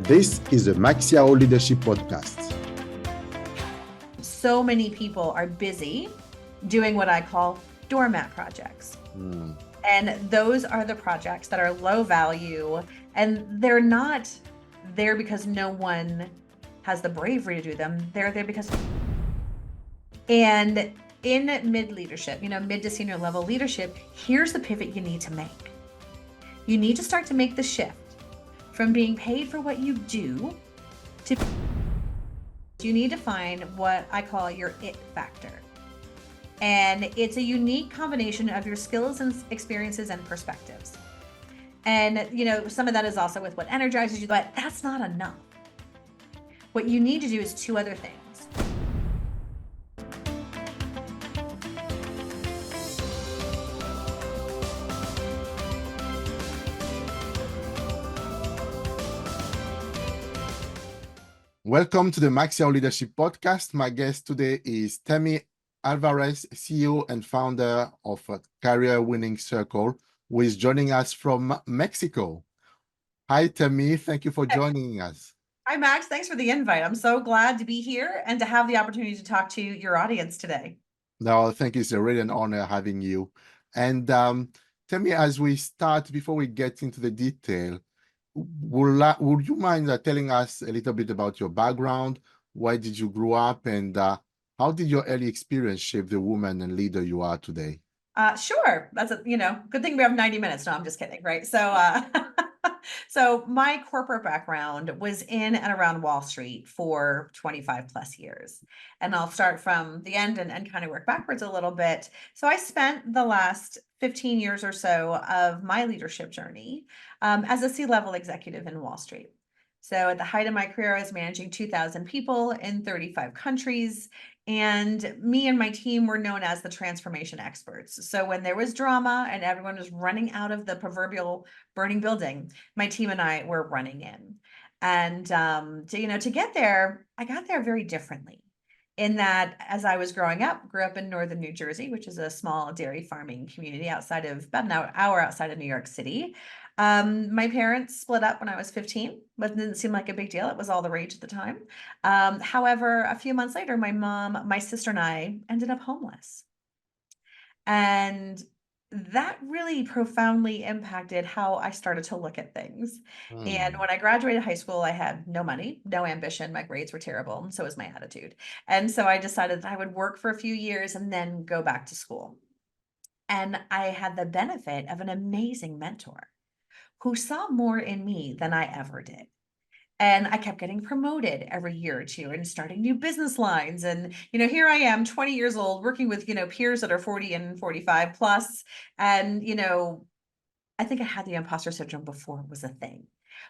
This is the Max Yao Leadership Podcast. So many people are busy doing what I call doormat projects. And those are the projects that are low value, and they're not there because no one has the bravery to do them. They're there because, and in mid leadership, mid to senior level leadership, here's the pivot you need to make. You need to start to make the shift from being paid for what you do to you need to find what I call your it factor. And it's a unique combination of your skills and experiences and perspectives. And, some of that is also with what energizes you, but that's not enough. What you need to do is two other things. Welcome to the Max Yao Leadership Podcast. My guest today is Tammy Alvarez, CEO and founder of Career Winning Circle, who is joining us from Mexico. Hi, Tammy. Thank you for joining us. Hi, Max. Thanks for the invite. I'm so glad to be here and to have the opportunity to talk to your audience today. No, thank you. It's really an honor having you. And Tammy, as we start, before we get into the detail, would you mind telling us a little bit about your background? Why did you grow up, and how did your early experience shape the woman and leader you are today? Sure. That's a good thing we have 90 minutes. No, I'm just kidding, right? So so my corporate background was in and around Wall Street for 25 plus years. And I'll start from the end and kind of work backwards a little bit. So I spent the last 15 years or so of my leadership journey as a C-level executive in Wall Street. So at the height of my career, I was managing 2,000 people in 35 countries. And me and my team were known as the transformation experts. So when there was drama and everyone was running out of the proverbial burning building, my team and I were running in. And to get there, I got there very differently. In that, as I was growing up, grew up in northern New Jersey, which is a small dairy farming community outside of about an hour outside of New York City. My parents split up when I was 15, but it didn't seem like a big deal. It was all the rage at the time. However, a few months later, my mom, my sister, and I ended up homeless. And that really profoundly impacted how I started to look at things. And when I graduated high school, I had no money, no ambition. My grades were terrible, and so was my attitude. And so I decided that I would work for a few years and then go back to school. And I had the benefit of an amazing mentor who saw more in me than I ever did. And I kept getting promoted every year or two and starting new business lines. And, here I am, 20 years old, working with, peers that are 40 and 45 plus. And, I think I had the imposter syndrome before it was a thing.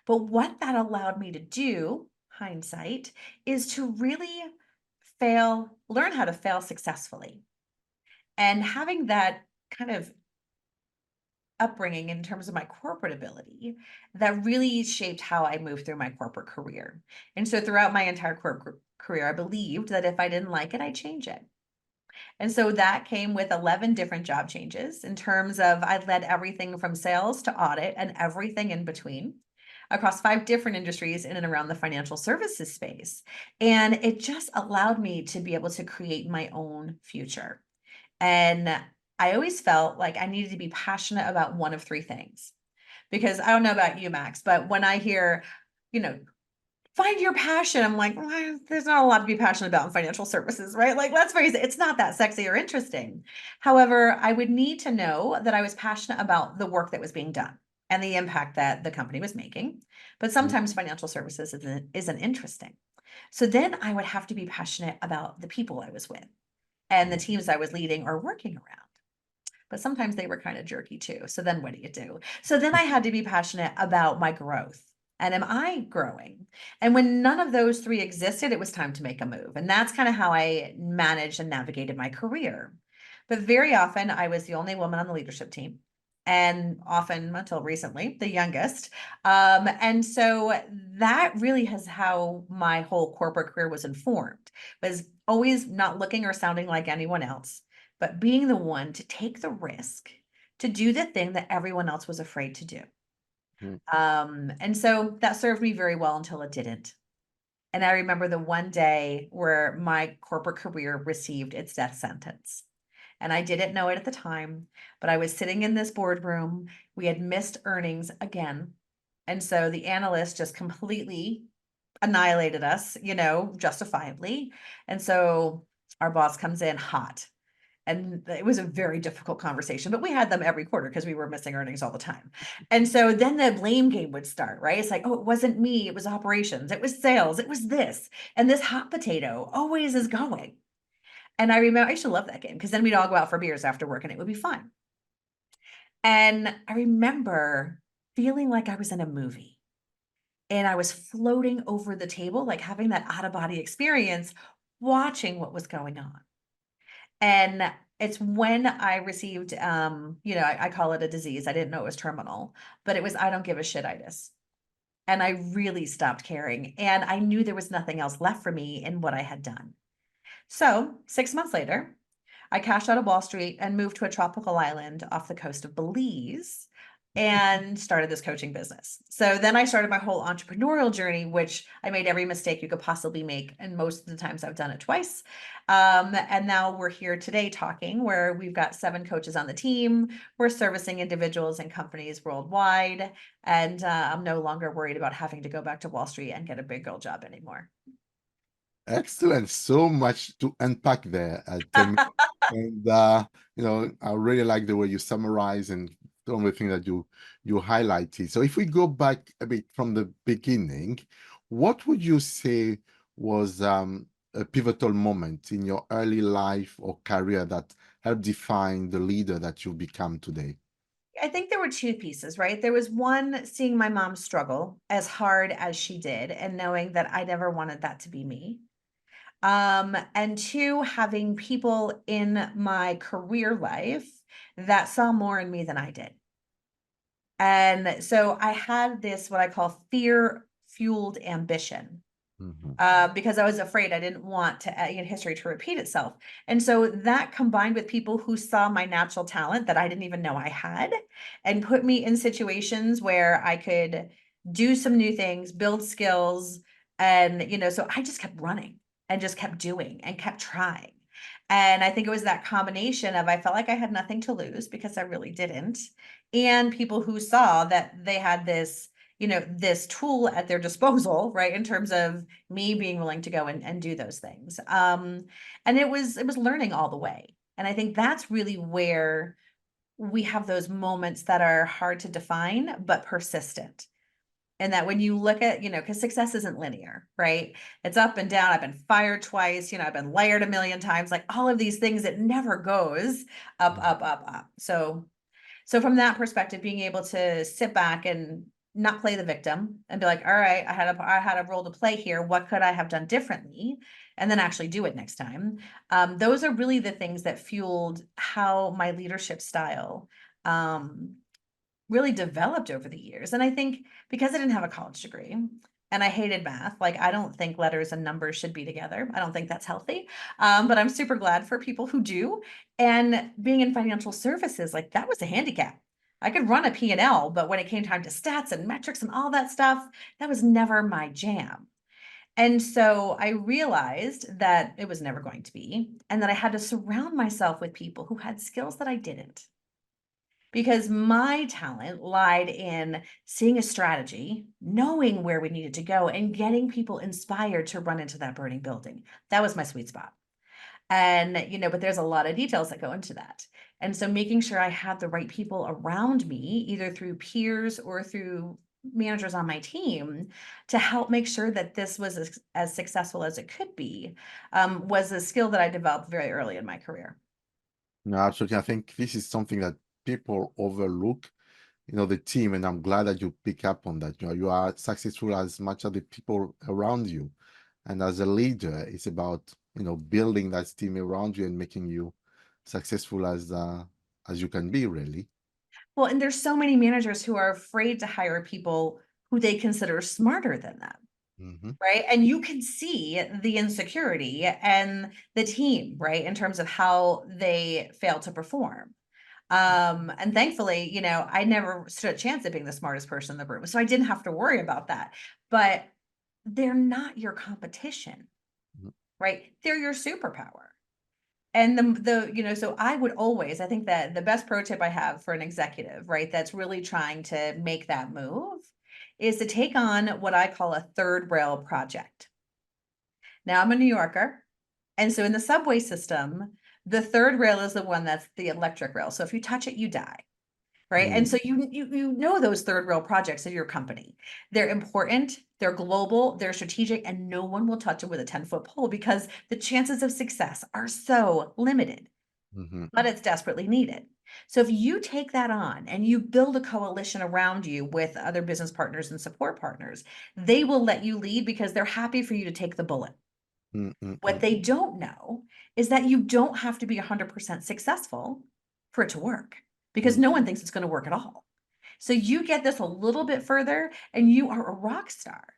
But what that allowed me to do, hindsight, is to really learn how to fail successfully. And having that kind of upbringing in terms of my corporate ability that really shaped how I moved through my corporate career. And so throughout my entire corporate career, I believed that if I didn't like it, I'd change it. And so that came with 11 different job changes in terms of I led everything from sales to audit and everything in between across 5 different industries in and around the financial services space. And it just allowed me to be able to create my own future. And I always felt like I needed to be passionate about one of 3 things. Because I don't know about you, Max, but when I hear, find your passion, I'm like, well, there's not a lot to be passionate about in financial services, right? Like, let's face it, it's not that sexy or interesting. However, I would need to know that I was passionate about the work that was being done and the impact that the company was making. But sometimes financial services isn't interesting. So then I would have to be passionate about the people I was with and the teams I was leading or working around. But sometimes they were kind of jerky too. So then what do you do? So then I had to be passionate about my growth. And am I growing? And when none of those 3 existed, it was time to make a move. And that's kind of how I managed and navigated my career. But very often I was the only woman on the leadership team. And often, until recently, the youngest. And so that really is how my whole corporate career was informed, was always not looking or sounding like anyone else, but being the one to take the risk to do the thing that everyone else was afraid to do. Mm. And so that served me very well until it didn't. And I remember the one day where my corporate career received its death sentence. And I didn't know it at the time, but I was sitting in this boardroom. We had missed earnings again. And so the analyst just completely annihilated us, justifiably. And so our boss comes in hot. And it was a very difficult conversation, but we had them every quarter because we were missing earnings all the time. And so then the blame game would start, right? It's like, oh, it wasn't me, it was operations, it was sales, it was this. And this hot potato always is going. And I remember I used to love that game because then we'd all go out for beers after work and it would be fun. And I remember feeling like I was in a movie and I was floating over the table, like having that out of body experience, watching what was going on. And it's when I received, I call it a disease. I didn't know it was terminal, but it was, I don't give a shit-itis. And I really stopped caring. And I knew there was nothing else left for me in what I had done. So 6 months later, I cashed out of Wall Street and moved to a tropical island off the coast of Belize and started this coaching business. So then I started my whole entrepreneurial journey, which I made every mistake you could possibly make. And most of the times I've done it twice. And now we're here today talking where we've got 7 coaches on the team. We're servicing individuals and companies worldwide. And I'm no longer worried about having to go back to Wall Street and get a big girl job anymore. Excellent. So much to unpack there, Tammy. And I really like the way you summarize and some of the things that you highlighted. So if we go back a bit from the beginning, what would you say was a pivotal moment in your early life or career that helped define the leader that you've become today? I think there were 2 pieces, right? There was one, seeing my mom struggle as hard as she did and knowing that I never wanted that to be me. And 2, having people in my career life that saw more in me than I did. And so I had this, what I call fear fueled ambition. Mhm. Because I was afraid I didn't want history to repeat itself. And so that combined with people who saw my natural talent that I didn't even know I had and put me in situations where I could do some new things, build skills. And, so I just kept running and just kept doing and kept trying. And I think it was that combination of I felt like I had nothing to lose because I really didn't. And people who saw that they had this tool at their disposal, right? In terms of me being willing to go and do those things. And it was learning all the way. And I think that's really where we have those moments that are hard to define, but persistent. And that when you look at, because success isn't linear, right? It's up and down. I've been fired twice, I've been layered a million times, like all of these things, it never goes up, Mhm. up, up, up. So from that perspective, being able to sit back and not play the victim and be like, all right, I had a role to play here. What could I have done differently? And then actually do it next time. Those are really the things that fueled how my leadership style really developed over the years. And I think because I didn't have a college degree and I hated math, like I don't think letters and numbers should be together. I don't think that's healthy. But I'm super glad for people who do. And being in financial services, like that was a handicap. I could run a P&L, but when it came time to stats and metrics and all that stuff, that was never my jam. And so I realized that it was never going to be, and that I had to surround myself with people who had skills that I didn't, because my talent lied in seeing a strategy, knowing where we needed to go, and getting people inspired to run into that burning building. That was my sweet spot. And, but there's a lot of details that go into that. And so making sure I had the right people around me, either through peers or through managers on my team, to help make sure that this was as successful as it could be, was a skill that I developed very early in my career. No, absolutely. I think this is something that people overlook, the team, and I'm glad that you pick up on that. You are successful as much as the people around you. And as a leader, it's about, building that team around you and making you successful as you can be, really. Well, and there's so many managers who are afraid to hire people who they consider smarter than them, Hmm. right? And you can see the insecurity and the team, right, in terms of how they fail to perform. And thankfully, you know, I never stood a chance at being the smartest person in the room. So I didn't have to worry about that. But they're not your competition, Mhm. right? They're your superpower. And you know, so I would always, I think that the best pro tip I have for an executive, right, that's really trying to make that move is to take on what I call a third rail project. Now I'm a New Yorker. And so in the subway system, the third rail is the one that's the electric rail. So if you touch it, you die. Right. And so you know those third rail projects of your company. They're important, they're global, they're strategic, and no one will touch it with a 10-foot pole because the chances of success are so limited, Mhm. but it's desperately needed. So if you take that on and you build a coalition around you with other business partners and support partners, they will let you lead because they're happy for you to take the bullet. Mm, mm, What mm. they don't know is that you don't have to be 100% successful for it to work because Mm. no one thinks it's going to work at all. So you get this a little bit further and you are a rock star.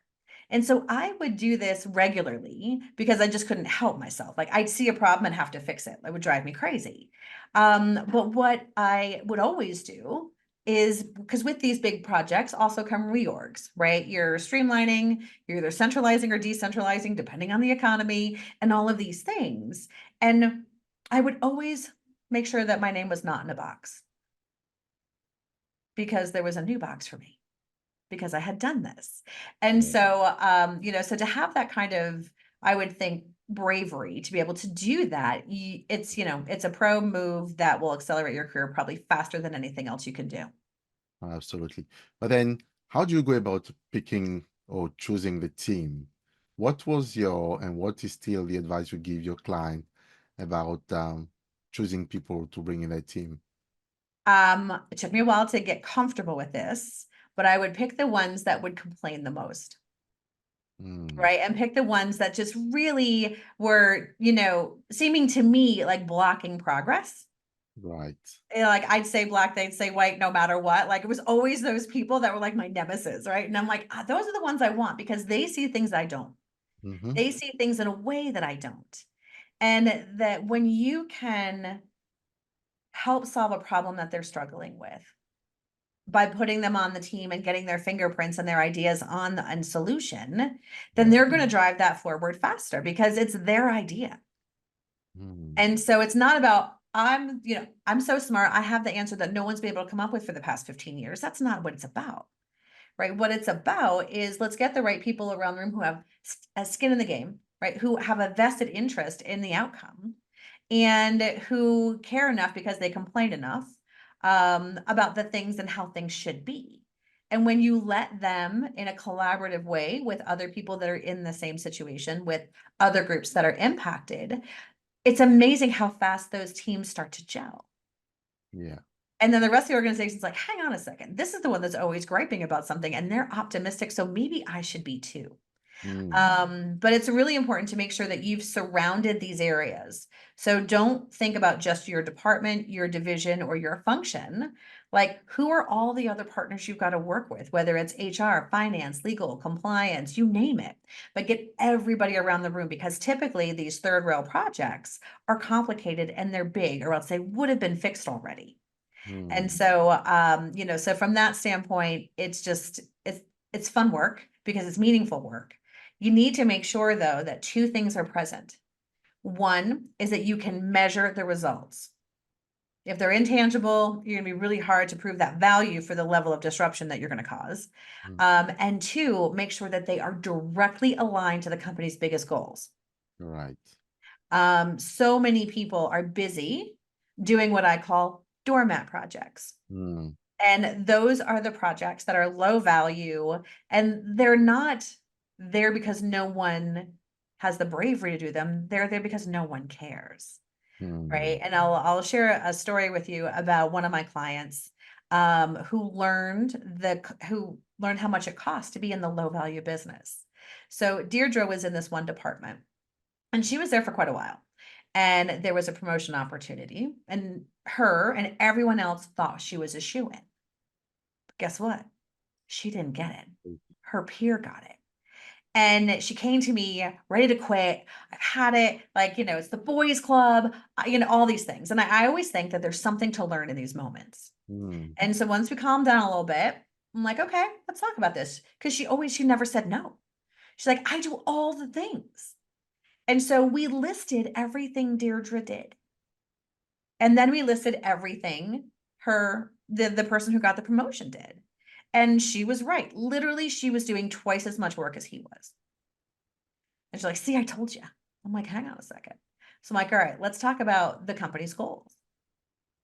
And so I would do this regularly because I just couldn't help myself. Like I'd see a problem and have to fix it. It would drive me crazy. But what I would always do is because with these big projects also come reorgs, right? You're streamlining, you're either centralizing or decentralizing, depending on the economy and all of these things. And I would always make sure that my name was not in a box because there was a new box for me because I had done this. And Yeah. so, you know, so to have that kind of, I would think, bravery to be able to do that, it's, you know, it's a pro move that will accelerate your career probably faster than anything else you can do. Absolutely. But then how do you go about picking or choosing the team? What was your and what is still the advice you give your client about choosing people to bring in a team? It took me a while to get comfortable with this, but I would pick the ones that would complain the most. Mm, Right. And pick the ones that just really were, you know, seeming to me like blocking progress. right. Like I'd say black, they'd say white, no matter what. Like it was always those people that were like my nemesis, right? And I'm like, those are the ones I want because they see things I don't. Mm-hmm. They see things in a way that I don't. And that when you can help solve a problem that they're struggling with by putting them on the team and getting their fingerprints and their ideas on the solution, then Yeah. they're going to drive that forward faster because it's their idea. Mm, And so it's not about, you know, I'm so smart. I have the answer that no one's been able to come up with for the past 15 years. That's not what it's about, right? What it's about is let's get the right people around the room who have a skin in the game, right? Who have a vested interest in the outcome and who care enough because they complain enough about the things and how things should be. And when you let them in a collaborative way with other people that are in the same situation, with other groups that are impacted, it's amazing how fast those teams start to gel. yeah. And then the rest of the organization's like, hang on a second, this is the one that's always griping about something and they're optimistic. So maybe I should be too. Mm, But it's really important to make sure that you've surrounded these areas. So don't think about just your department, your division, or your function. Like, who are all the other partners you've got to work with, whether it's HR, finance, legal, compliance, you name it, but get everybody around the room because typically these third rail projects are complicated and they're big, or else they would have been fixed already. And mm, so, you know, so from that standpoint, it's fun work because it's meaningful work. You need to make sure though that two things are present. One is that you can measure the results. If they're intangible, you're gonna be really hard to prove that value for the level of disruption that you're gonna cause. mm, And two, make sure that they are directly aligned to the company's biggest goals. right. So many people are busy doing what I call doormat projects. Mm, And those are the projects that are low value and they're not there because no one has the bravery to do them. They're there because no one cares. mm, Right. And I'll share a story with you about one of my clients who learned how much it costs to be in the low value business. So Deirdre was in this one department and she was there for quite a while. And there was a promotion opportunity, and her and everyone else thought she was a shoo-in. Guess what? She didn't get it. Her peer got it. And she came to me ready to quit. I had it like, it's the boys club, all these things. And I always think that there's something to learn in these moments. Mm. And so once we calmed down a little bit, I'm like, okay, let's talk about this. Cause she never said no. She's like, I do all the things. And so we listed everything Deirdre did. And then we listed everything the person who got the promotion did. And she was right. Literally, she was doing twice as much work as he was. And she's like, see, I told you. I'm like, hang on a second. So I'm like, all right, let's talk about the company's goals.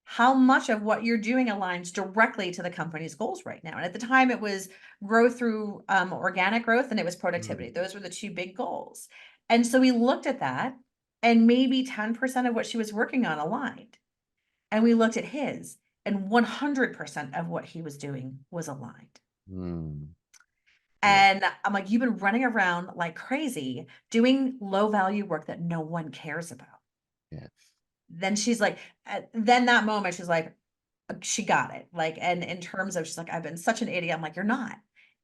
How much of what you're doing aligns directly to the company's goals right now? And at the time, it was growth through organic growth, and it was productivity. Those were the two big goals. And so we looked at that, and maybe 10% of what she was working on aligned. And we looked at his, and 100% of what he was doing was aligned. Mm. Yeah. And I'm like, you've been running around like crazy doing low value work that no one cares about. Yes. Then she's like, then that moment, she's like, she got it. Like, and in terms of, she's like, I've been such an idiot. I'm like, you're not.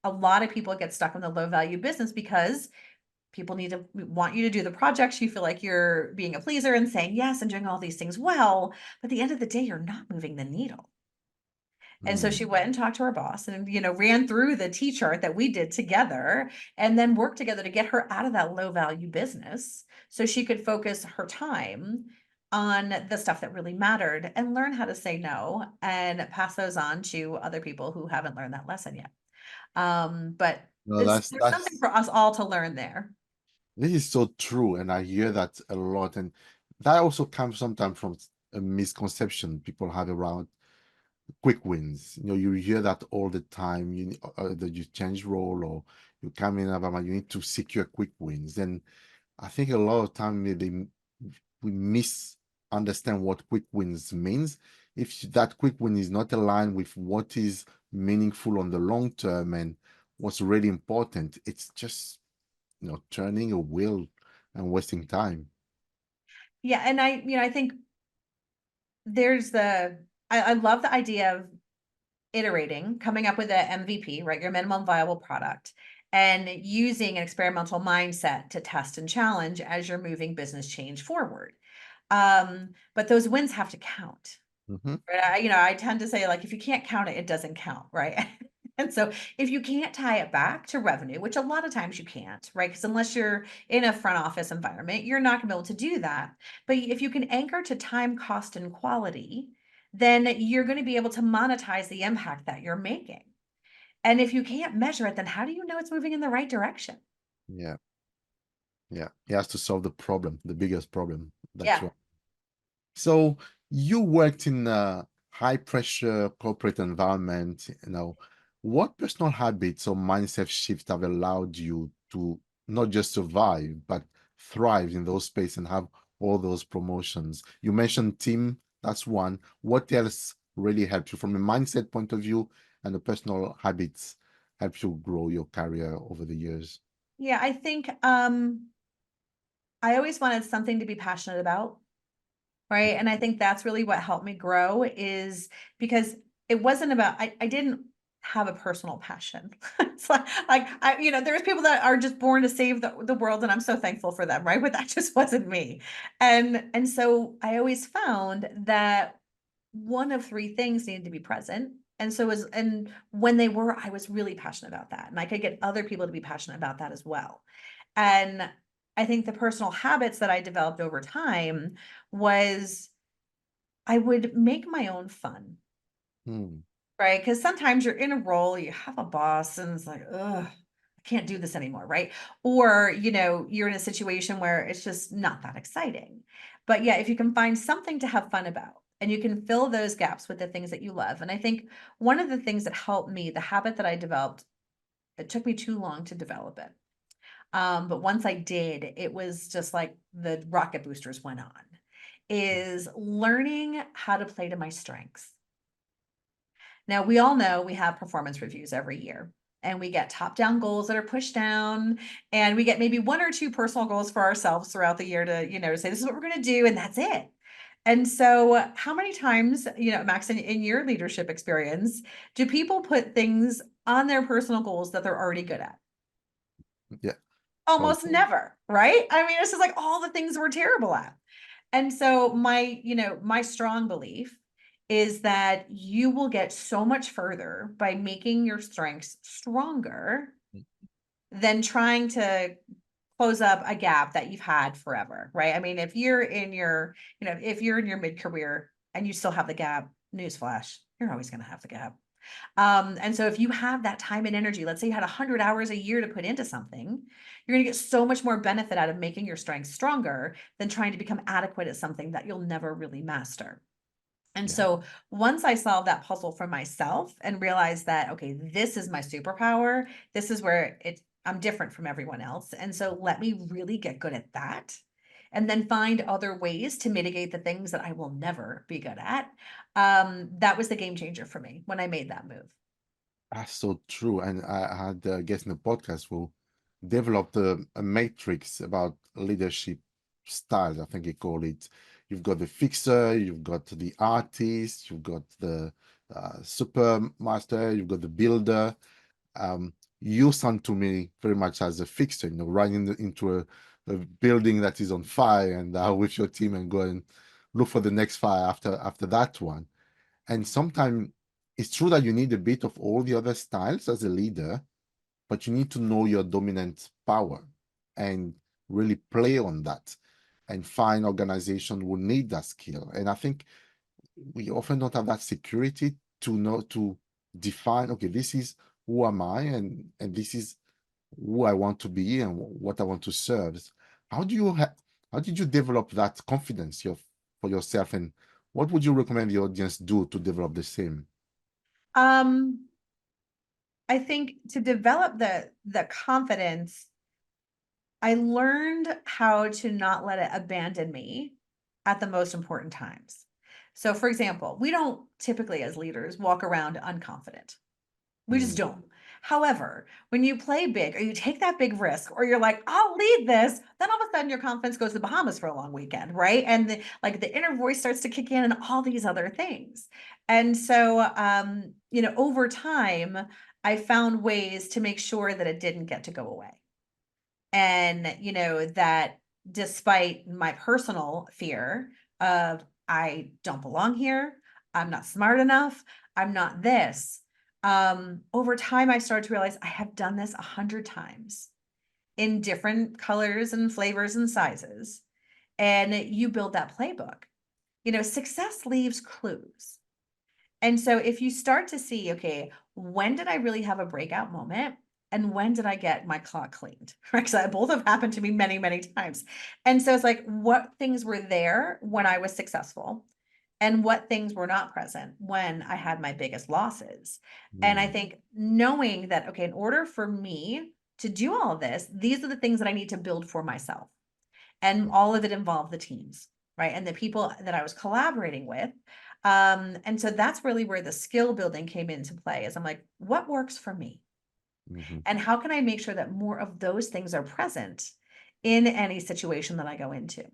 A lot of people get stuck in the low value business because people want you to do the projects. You feel like you're being a pleaser and saying yes and doing all these things well. But at the end of the day, you're not moving the needle. And so she Mm. went and talked to her boss and, ran through the T chart that we did together and then worked together to get her out of that low value business so she could focus her time on the stuff that really mattered and learn how to say no and pass those on to other people who haven't learned that lesson yet. But No, there's something for us all to learn there. this is so true, and I hear that a lot, and that also comes sometimes from a misconception people have around quick wins. You hear that all the time. That you change role or you come in, you need to secure quick wins. And I think a lot of time we misunderstand what quick wins means. If that quick win is not aligned with what is meaningful on the long term and what's really important, it's just turning a wheel and wasting time. Yeah. And I think there's I love the idea of iterating, coming up with a MVP, right? Your minimum viable product, and using an experimental mindset to test and challenge as you're moving business change forward. But those wins have to count. Mm-hmm. Right? I tend to say, like, if you can't count it, it doesn't count, right? And so if you can't tie it back to revenue, which a lot of times you can't, right? Because unless you're in a front office environment, you're not gonna be able to do that. But if you can anchor to time, cost, and quality, then you're going to be able to monetize the impact that you're making. And if you can't measure it, then how do you know it's moving in the right direction? Yeah. Yeah. He has to solve the problem, the biggest problem that Yeah. you. So you worked in a high pressure corporate environment, what personal habits or mindset shifts have allowed you to not just survive, but thrive in those spaces and have all those promotions? You mentioned team, that's one. What else really helped you from a mindset point of view and the personal habits help you grow your career over the years? Yeah. I think I always wanted something to be passionate about. Right. And I think that's really what helped me grow is because it wasn't about, I didn't have a personal passion. It's like there's people that are just born to save the world, and I'm so thankful for them. Right. But that just wasn't me. And so I always found that one of three things needed to be present. And when they were, I was really passionate about that. And I could get other people to be passionate about that as well. And I think the personal habits that I developed over time was I would make my own fun, Hmm. right? Because sometimes you're in a role, you have a boss, and it's like, ugh, I can't do this anymore, right? Or, you're in a situation where it's just not that exciting. But yeah, if you can find something to have fun about and you can fill those gaps with the things that you love. And I think one of the things that helped me, the habit that I developed, it took me too long to develop it. But once I did, it was just like the rocket boosters went on, is learning how to play to my strengths. Now, we all know we have performance reviews every year, and we get top down goals that are pushed down, and we get maybe one or two personal goals for ourselves throughout the year to, to say, this is what we're going to do, and that's it. And so, how many times, Max, in your leadership experience, do people put things on their personal goals that they're already good at? Yeah. almost Totally. never, right? I mean, it's just like all the things we're terrible at. And so my strong belief is that you will get so much further by making your strengths stronger than trying to close up a gap that you've had forever, right? I mean, if you're in your, if you're in your mid-career and you still have the gap, newsflash, you're always going to have the gap. And so if you have that time and energy, let's say you had 100 hours a year to put into something, you're going to get so much more benefit out of making your strengths stronger than trying to become adequate at something that you'll never really master. And Yeah. so once I solved that puzzle for myself and realized that, okay, this is my superpower, this is where I'm different from everyone else. And so let me really get good at that. And then find other ways to mitigate the things that I will never be good at. That was the game changer for me when I made that move. That's so true. And I had a guest in the podcast who developed a matrix about leadership styles. I think he called it. You've got the fixer, you've got the artist, you've got the super master, you've got the builder. You sound to me very much as a fixer, running into a building that is on fire and with your team and go and look for the next fire after that one. And sometimes it's true that you need a bit of all the other styles as a leader, but you need to know your dominant power and really play on that and find organization will need that skill. And I think we often don't have that security to know to define, okay, this is who am I and this is who I want to be and what I want to serve. How do you how did you develop that confidence for yourself, and what would you recommend the audience do to develop the same? Um, I think to develop the confidence, I learned how to not let it abandon me at the most important times. So, for example, we don't typically as leaders walk around unconfident. We just Mm, don't. However, when you play big or you take that big risk or you're like, I'll lead this, then all of a sudden your confidence goes to the Bahamas for a long weekend, right? And the inner voice starts to kick in and all these other things. And so, over time, I found ways to make sure that it didn't get to go away. And, that despite my personal fear of I don't belong here, I'm not smart enough, I'm not this. Over time, I started to realize I have done this 100 times in different colors and flavors and sizes. And you build that playbook. Success leaves clues. And so if you start to see, okay, when did I really have a breakout moment? And when did I get my clock cleaned? Right? Because both have happened to me many, many times. And so it's like, what things were there when I was successful? And what things were not present when I had my biggest losses? And I mm, think knowing that, okay, in order for me to do all of this, these are the things that I need to build for myself. And all of it involved the teams, right? And the people that I was collaborating with. And so that's really where the skill building came into play is I'm like, what works for me? mhm, And how can I make sure that more of those things are present in any situation that I go into?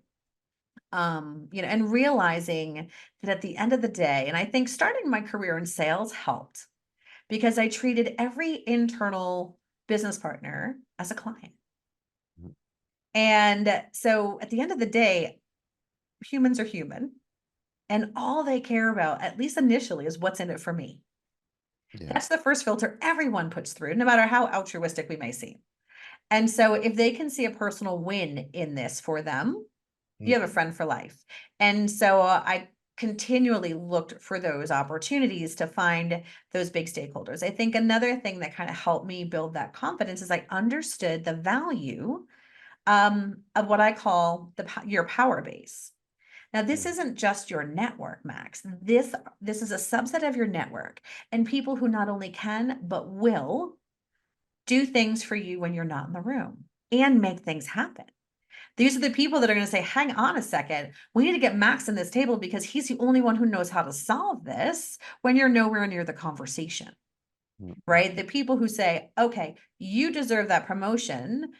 And realizing that at the end of the day, and I think starting my career in sales helped because I treated every internal business partner as a client. mhm. And so at the end of the day, humans are human. And all they care about, at least initially, is what's in it for me. Yeah. That's the first filter everyone puts through, no matter how altruistic we may seem. And so if they can see a personal win in this for them, you Mm, have a friend for life. And so I continually looked for those opportunities to find those big stakeholders. I think another thing that kind of helped me build that confidence is I understood the value of what I call your power base. Now, this mm, isn't just your network, Max. This is a subset of your network and people who not only can, but will do things for you when you're not in the room and make things happen. These are the people that are going to say, hang on a second, we need to get Max in this table because he's the only one who knows how to solve this when you're nowhere near the conversation, mm, mm. right? The people who say, okay, you deserve that promotion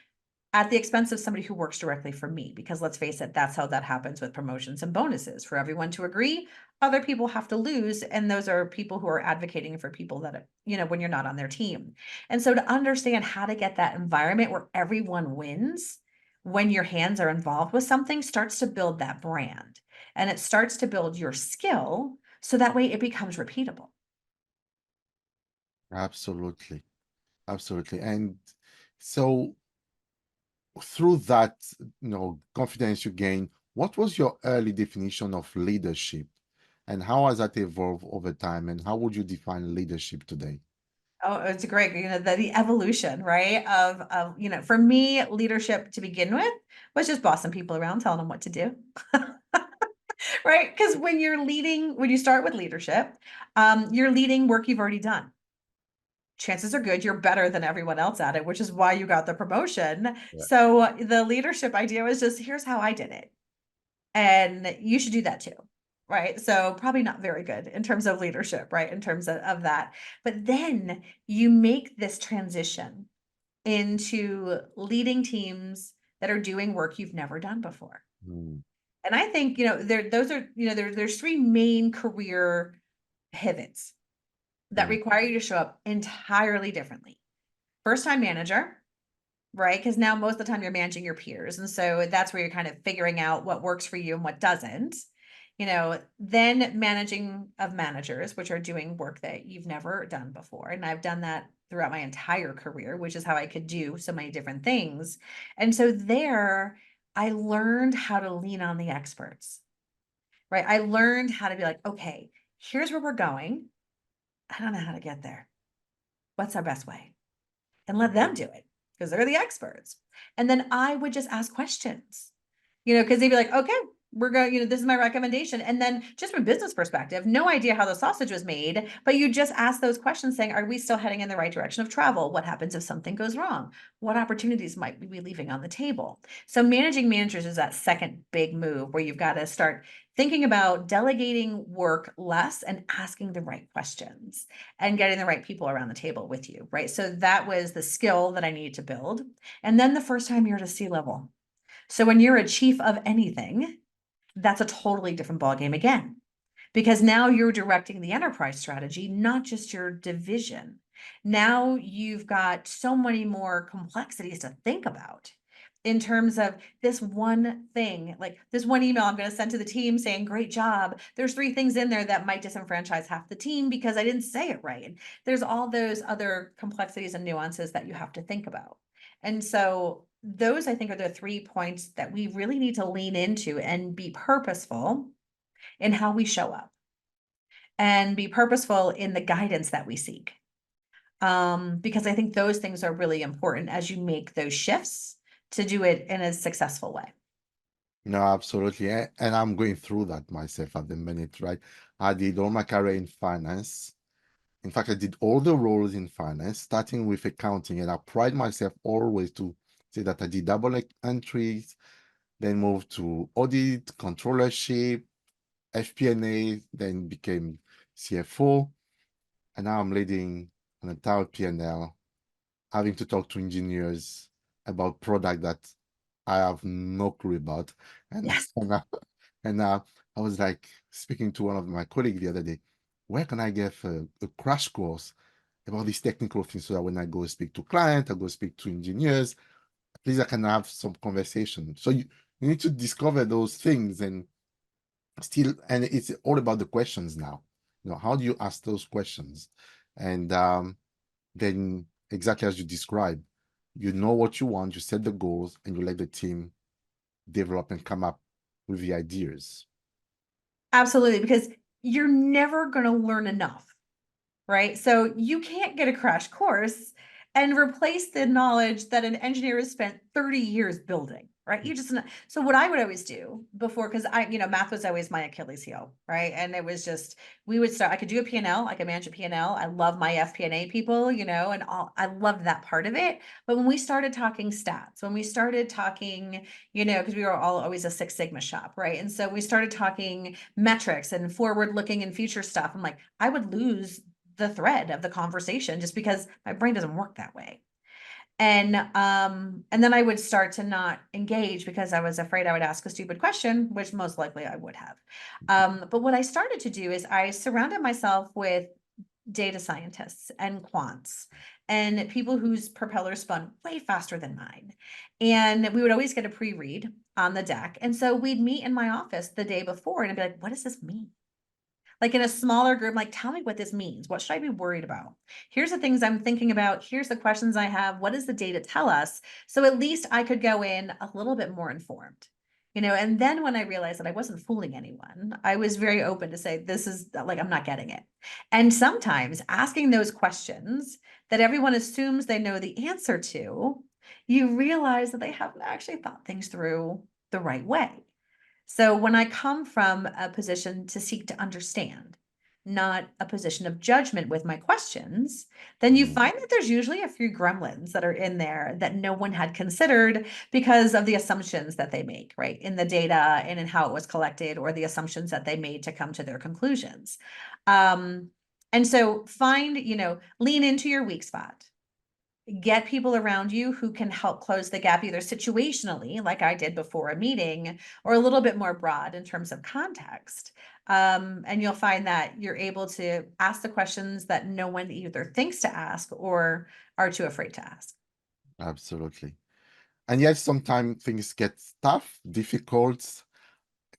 at the expense of somebody who works directly for me, because let's face it, that's how that happens with promotions and bonuses. For everyone to agree, other people have to lose. And those are people who are advocating for people that, when you're not on their team. And so to understand how to get that environment where everyone wins when your hands are involved with something starts to build that brand, and it starts to build your skill. So that way it becomes repeatable. Absolutely. Absolutely. And so through that, confidence you gain, what was your early definition of leadership? And how has that evolved over time? And how would you define leadership today? Oh, it's great. The evolution, right? For me, leadership to begin with was just bossing people around, telling them what to do. Right? Because when you start with leadership, you're leading work you've already done. Chances are good you're better than everyone else at it, which is why you got the promotion. Yeah. So the leadership idea was just, here's how I did it. And you should do that too. Right. So probably not very good in terms of leadership, right? In terms of that. But then you make this transition into leading teams that are doing work you've never done before. Mm, And I think, there's three main career pivots that mm, require you to show up entirely differently. First time manager, right? Because now most of the time you're managing your peers. And so that's where you're kind of figuring out what works for you and what doesn't. Then managing of managers, which are doing work that you've never done before. And I've done that throughout my entire career, which is how I could do so many different things. And so there, I learned how to lean on the experts, right? I learned how to be like, okay, here's where we're going. I don't know how to get there. What's our best way? And let them do it because they're the experts. And then I would just ask questions, because they'd be like, okay, we're going, this is my recommendation. And then just from a business perspective, no idea how the sausage was made, but you just ask those questions saying, are we still heading in the right direction of travel? What happens if something goes wrong? What opportunities might we be leaving on the table? So managing managers is that second big move where you've got to start thinking about delegating work less and asking the right questions and getting the right people around the table with you, right? So that was the skill that I needed to build. And then the first time you're at a C-level. So when you're a chief of anything, that's a totally different ballgame again, because now you're directing the enterprise strategy, not just your division. Now you've got so many more complexities to think about in terms of this one thing, like this one email I'm going to send to the team saying, great job. There's 3 things in there that might disenfranchise half the team because I didn't say it right. There's all those other complexities and nuances that you have to think about. And so those, I think, are the 3 points that we really need to lean into and be purposeful in how we show up and be purposeful in the guidance that we seek. Because I think those things are really important as you make those shifts to do it in a successful way. no, absolutely. And I'm going through that myself at the minute, right? I did all my career in finance. In fact, I did all the roles in finance, starting with accounting, and I pride myself always to say that I did double entries, then moved to audit, controllership, FP&A, then became CFO, and now I'm leading an entire P&L, having to talk to engineers about product that I have no clue about. And Yes. and I was like speaking to one of my colleagues the other day, where can I get a crash course about these technical things so that when I go speak to clients, I go speak to engineers, at least I can have some conversation. So you need to discover those things and it's all about the questions now. How do you ask those questions? And then exactly as you described, you know what you want, you set the goals, and you let the team develop and come up with the ideas. Absolutely, because you're never going to learn enough, right? So you can't get a crash course and replace the knowledge that an engineer has spent 30 years building, right? So what I would always do before, because math was always my Achilles heel, right? And it was just, I could do a P&L, I could manage a P&L. I love my FP&A people, and I loved that part of it. But when we started talking stats, when we started talking, because we were all always a Six Sigma shop, right? And so we started talking metrics and forward looking and future stuff. I'm like, I would lose the thread of the conversation just because my brain doesn't work that way. And then I would start to not engage because I was afraid I would ask a stupid question, which most likely I would have. But what I started to do is I surrounded myself with data scientists and quants and people whose propellers spun way faster than mine. And we would always get a pre-read on the deck. And so we'd meet in my office the day before and I'd be like, what does this mean? Like in a smaller group, like, tell me what this means. What should I be worried about? Here's the things I'm thinking about. Here's the questions I have. What does the data tell us? So at least I could go in a little bit more informed. And then when I realized that I wasn't fooling anyone, I was very open to say, this is like, I'm not getting it. And sometimes asking those questions that everyone assumes they know the answer to, you realize that they haven't actually thought things through the right way. So when I come from a position to seek to understand, not a position of judgment with my questions, then you find that there's usually a few gremlins that are in there that no one had considered because of the assumptions that they make, right? In the data and in how it was collected, or the assumptions that they made to come to their conclusions. And so lean into your weak spot. Get people around you who can help close the gap, either situationally, like I did before a meeting, or a little bit more broad in terms of context. And you'll find that you're able to ask the questions that no one either thinks to ask or are too afraid to ask. Absolutely. And yet sometimes things get tough, difficult.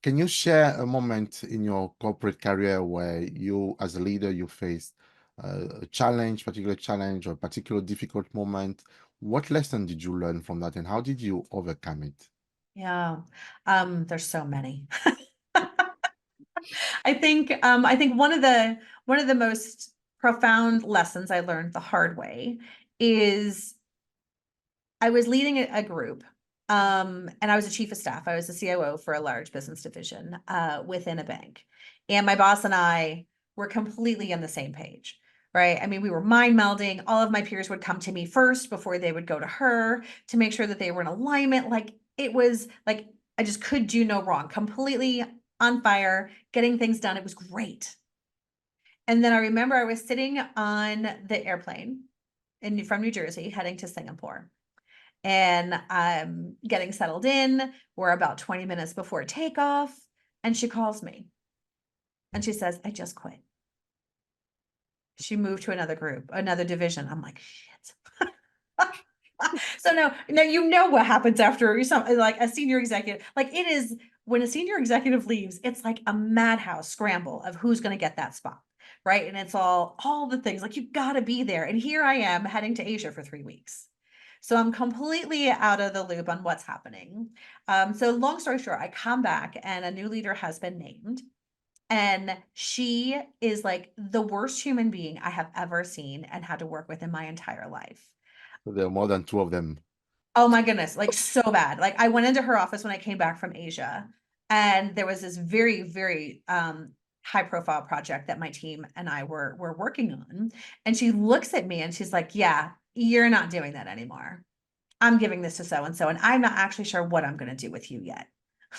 Can you share a moment in your corporate career where you, as a leader, you faced a challenge, particular challenge, or particular difficult moment? What lesson did you learn from that, and how did you overcome it? Yeah, there's so many. I think one of the most profound lessons I learned the hard way is I was leading a group, and I was a chief of staff. I was a COO for a large business division within a bank. And my boss and I were completely on the same page, right? I mean, we were mind melding. All of my peers would come to me first before they would go to her to make sure that they were in alignment. Like it was like I just could do no wrong, completely on fire, getting things done. It was great. And then I remember I was sitting on the airplane from New Jersey heading to Singapore, and I'm getting settled in. We're about 20 minutes before takeoff. And she calls me and she says, I just quit. She moved to another group, another division. I'm like, shit. So now what happens after something like a senior executive. Like it is when a senior executive leaves, it's like a madhouse scramble of who's going to get that spot. Right. And it's all the things like you've got to be there. And here I am heading to Asia for 3 weeks. So I'm completely out of the loop on what's happening. So long story short, I come back and a new leader has been named. And she is like the worst human being I have ever seen and had to work with in my entire life. So there are more than two of them. Oh my goodness, like so bad. Like I went into her office when I came back from Asia, and there was this very, very high profile project that my team and I were working on. And she looks at me and she's like, yeah, you're not doing that anymore. I'm giving this to so and so, and I'm not actually sure what I'm going to do with you yet.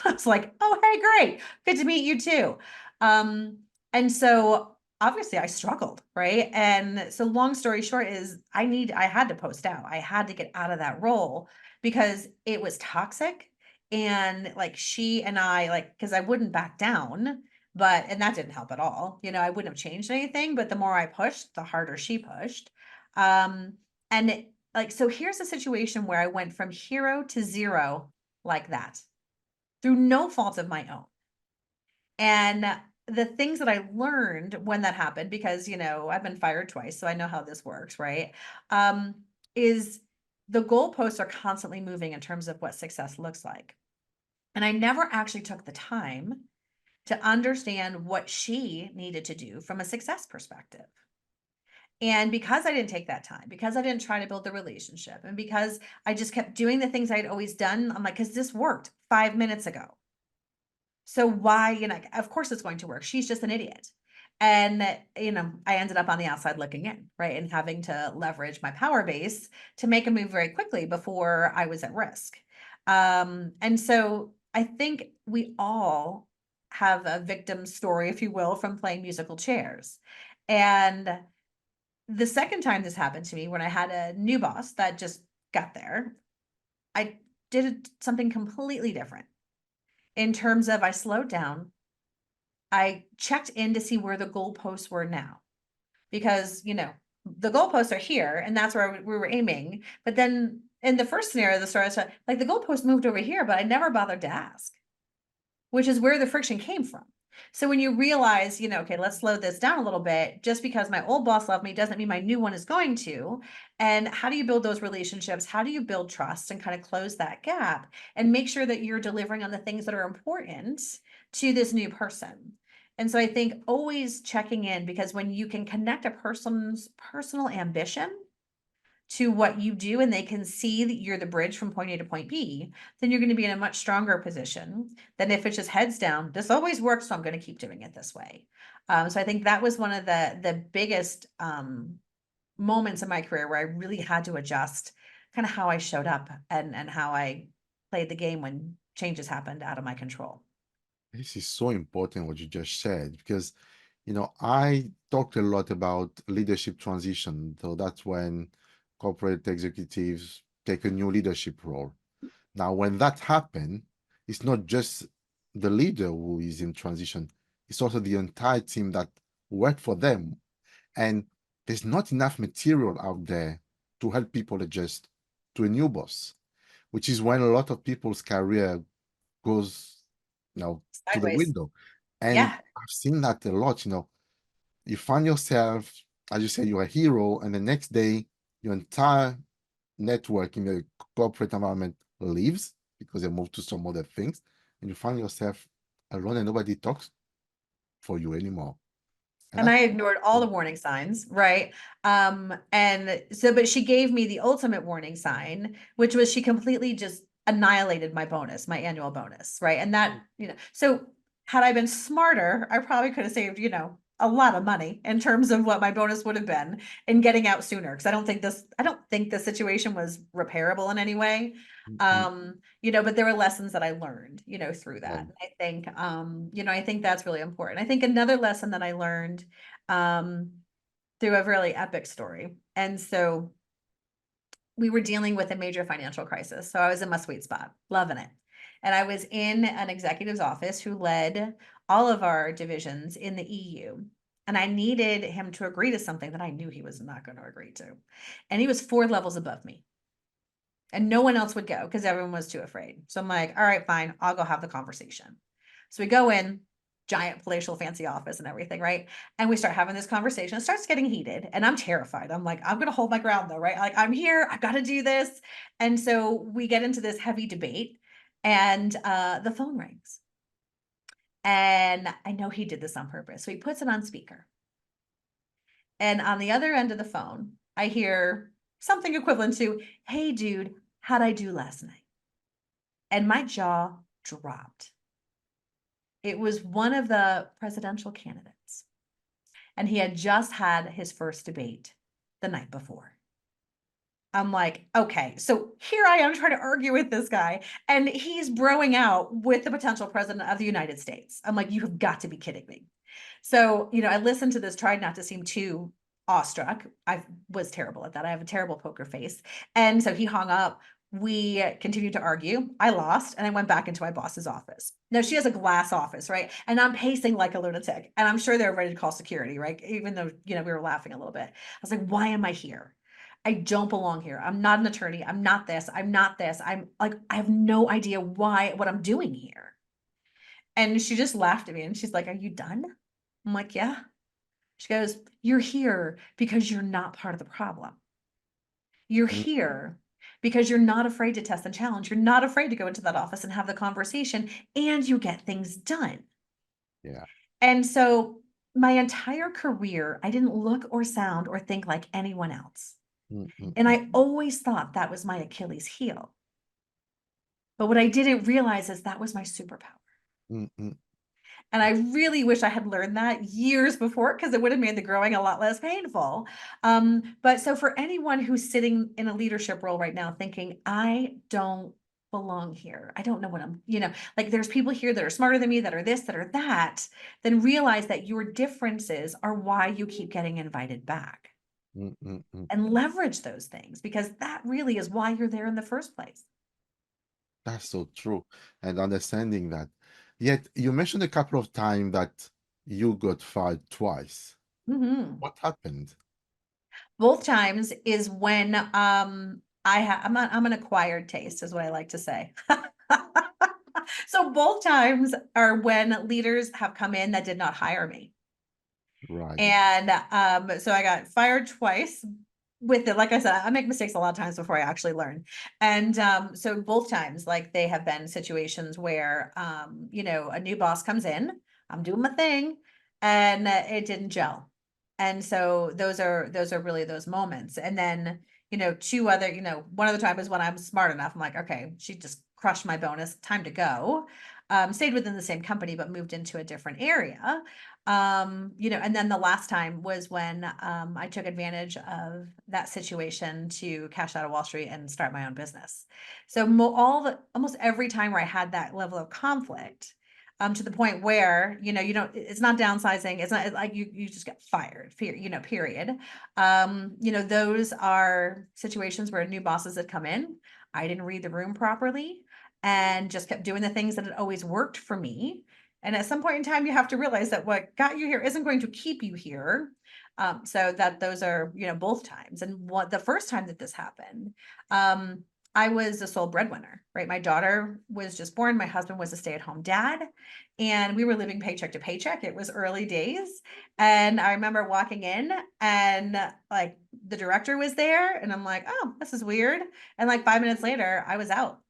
I was like, oh, hey, great. Good to meet you too. And so obviously I struggled, right? And so long story short is I had to post out. I had to get out of that role because it was toxic. And like she and I, like, because I wouldn't back down, and that didn't help at all. I wouldn't have changed anything, but the more I pushed, the harder she pushed. And so here's a situation where I went from hero to zero like that through no fault of my own. And the things that I learned when that happened, because, I've been fired twice, so I know how this works, right? Is the goalposts are constantly moving in terms of what success looks like. And I never actually took the time to understand what she needed to do from a success perspective. And because I didn't take that time, because I didn't try to build the relationship, and because I just kept doing the things I'd always done, I'm like, because this worked 5 minutes ago. So why, of course it's going to work. She's just an idiot. And, I ended up on the outside looking in, right? And having to leverage my power base to make a move very quickly before I was at risk. And so I think we all have a victim story, if you will, from playing musical chairs. And the second time this happened to me, when I had a new boss that just got there, I did something completely different in terms of I slowed down. I checked in to see where the goalposts were now, because, the goalposts are here and that's where we were aiming. But then in the first scenario of the story, I said, like, the goalpost moved over here, but I never bothered to ask, which is where the friction came from. So when you realize, okay, let's slow this down a little bit, just because my old boss loved me doesn't mean my new one is going to. And how do you build those relationships? How do you build trust and kind of close that gap and make sure that you're delivering on the things that are important to this new person? And so I think always checking in, because when you can connect a person's personal ambition to what you do and they can see that you're the bridge from point A to point B, then you're going to be in a much stronger position than if it's just heads down. This always works, so I'm going to keep doing it this way. So I think that was one of the biggest moments in my career where I really had to adjust kind of how I showed up and how I played the game when changes happened out of my control. This is so important what you just said, because I talked a lot about leadership transition. So that's when corporate executives take a new leadership role. Now, when that happens, it's not just the leader who is in transition, it's also the entire team that worked for them. And there's not enough material out there to help people adjust to a new boss, which is when a lot of people's career goes, to the Sideways. window. And Yeah. I've seen that a lot. You find yourself, as you say, you're a hero, and the next day, your entire network in the corporate environment leaves because they move to some other things, and you find yourself alone and nobody talks for you anymore. And I ignored all the warning signs, right? And so, but she gave me the ultimate warning sign, which was she completely just annihilated my bonus, my annual bonus, right? And that, so had I been smarter, I probably could have saved, a lot of money in terms of what my bonus would have been in getting out sooner. Cause I don't think the situation was repairable in any way. But there were lessons that I learned, through that. And I think that's really important. I think another lesson that I learned, through a really epic story. And so we were dealing with a major financial crisis. So I was in my sweet spot, loving it. And I was in an executive's office who led all of our divisions in the EU. And I needed him to agree to something that I knew he was not going to agree to. And he was 4 levels above me. And no one else would go because everyone was too afraid. So I'm like, all right, fine, I'll go have the conversation. So we go in, giant palatial fancy office and everything, right? And we start having this conversation. It starts getting heated and I'm terrified. I'm like, I'm gonna hold my ground though, right? Like, I'm here, I've got to do this. And so we get into this heavy debate and the phone rings. And I know he did this on purpose. So he puts it on speaker. And on the other end of the phone, I hear something equivalent to, hey, dude, how'd I do last night? And my jaw dropped. It was one of the presidential candidates. And he had just had his first debate the night before. I'm like, okay, so here I am trying to argue with this guy, and he's broing out with the potential president of the United States. I'm like, you have got to be kidding me. So, I listened to this, tried not to seem too awestruck. I was terrible at that. I have a terrible poker face. And so he hung up. We continued to argue. I lost and I went back into my boss's office. Now she has a glass office, right? And I'm pacing like a lunatic. And I'm sure they're ready to call security, right? Even though, we were laughing a little bit. I was like, why am I here? I don't belong here. I'm not an attorney. I'm not this. I'm not this. I'm like, I have no idea what I'm doing here. And she just laughed at me and she's like, are you done? I'm like, yeah. She goes, you're here because you're not part of the problem. You're here because you're not afraid to test and challenge. You're not afraid to go into that office and have the conversation and you get things done. Yeah. And so my entire career, I didn't look or sound or think like anyone else. And I always thought that was my Achilles heel. But what I didn't realize is that was my superpower. And I really wish I had learned that years before, because it would have made the growing a lot less painful. But so for anyone who's sitting in a leadership role right now thinking, I don't belong here, I don't know what I'm, like there's people here that are smarter than me, that are this, that are that, then realize that your differences are why you keep getting invited back. mm, mm, mm. and leverage those things, because that really is why you're there in the first place. That's so true. And understanding that. Yet you mentioned a couple of times that you got fired twice. Mhm. What happened? Both times is when I'm an acquired taste, is what I like to say. So both times are when leaders have come in that did not hire me. Right. And so I got fired twice with it. Like I said, I make mistakes a lot of times before I actually learn. And so both times, like, they have been situations where a new boss comes in, I'm doing my thing, and it didn't gel. And so those are really those moments. And then, two other, one of the time is when I'm smart enough. I'm like, okay, she just crushed my bonus, time to go. Stayed within the same company, but moved into a different area. And then the last time was when I took advantage of that situation to cash out of Wall Street and start my own business. So almost every time where I had that level of conflict, to the point where, it's not downsizing. It's not like you just get fired, period. Those are situations where new bosses had come in. I didn't read the room properly and just kept doing the things that had always worked for me. And at some point in time, you have to realize that what got you here isn't going to keep you here. So that those are, both times. And the first time that this happened, I was a sole breadwinner, right? My daughter was just born. My husband was a stay-at-home dad, and we were living paycheck to paycheck. It was early days. And I remember walking in, and like the director was there, and I'm like, oh, this is weird. And like 5 minutes later, I was out.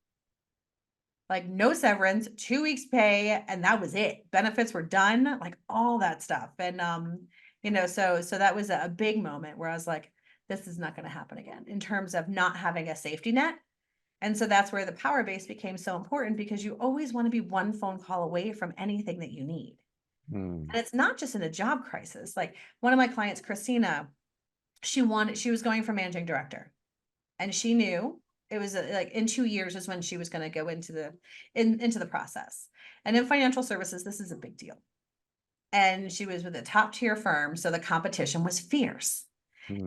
Like, no severance, 2 weeks pay, and that was it. Benefits were done, like all that stuff. And so that was a big moment where I was like, this is not going to happen again, in terms of not having a safety net. And so that's where the power base became so important, because you always want to be one phone call away from anything that you need. Mm. And it's not just in a job crisis. Like, one of my clients, Christina, she was going for managing director, and she knew it was like in 2 years is when she was going to go into the process. And in financial services, this is a big deal. And she was with a top tier firm, so the competition was fierce.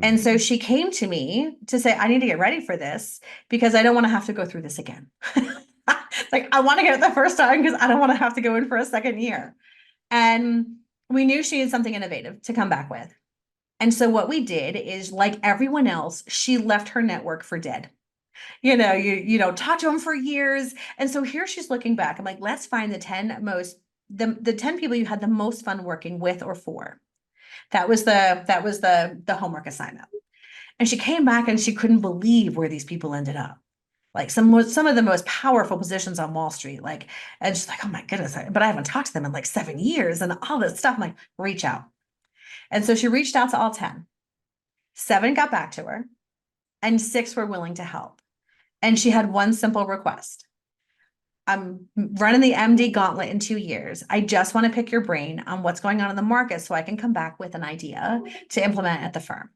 And so she came to me to say, I need to get ready for this, because I don't want to have to go through this again. Like, I want to get it the first time, because I don't want to have to go in for a second year. And we knew she had something innovative to come back with. And so what we did is, like everyone else, she left her network for dead. You don't talk to them for years. And so here she's looking back. I'm like, let's find the 10 people you had the most fun working with or for. That was the homework assignment. And she came back and she couldn't believe where these people ended up. Like, some of the most powerful positions on Wall Street. Like, and she's like, oh my goodness, but I haven't talked to them in like 7 years and all this stuff. I'm like, reach out. And so she reached out to all 10. 7 got back to her, and 6 were willing to help. And she had one simple request. I'm running the MD gauntlet in 2 years. I just want to pick your brain on what's going on in the market, so I can come back with an idea to implement at the firm.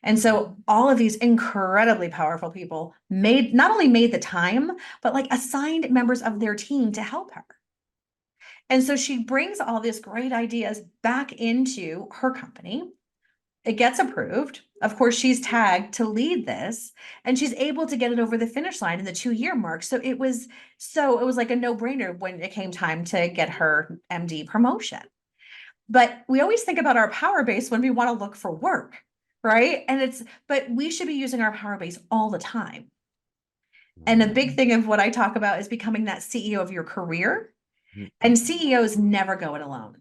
And so all of these incredibly powerful people not only made the time, but like assigned members of their team to help her. And so she brings all these great ideas back into her company. It gets approved. Of course, she's tagged to lead this, and she's able to get it over the finish line in the 2-year mark. So it was like a no-brainer when it came time to get her MD promotion. But we always think about our power base when we want to look for work, right? But we should be using our power base all the time. And a big thing of what I talk about is becoming that CEO of your career. And CEOs never go it alone.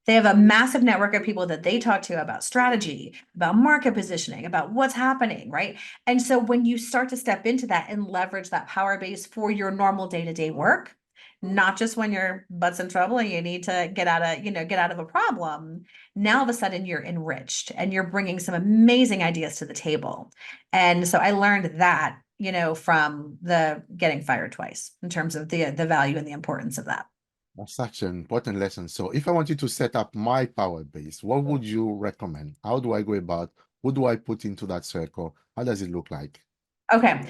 They have a massive network of people that they talk to about strategy, about market positioning, about what's happening, right? And so when you start to step into that and leverage that power base for your normal day-to-day work, not just when your butt's in trouble and you need to get out of a problem, now all of a sudden you're enriched and you're bringing some amazing ideas to the table. And so I learned that, from the getting fired twice, in terms of the value and the importance of that. That's such an important lesson. So if I wanted to set up my power base, what would you recommend? How do I go about? Who do I put into that circle? How does it look like? Okay.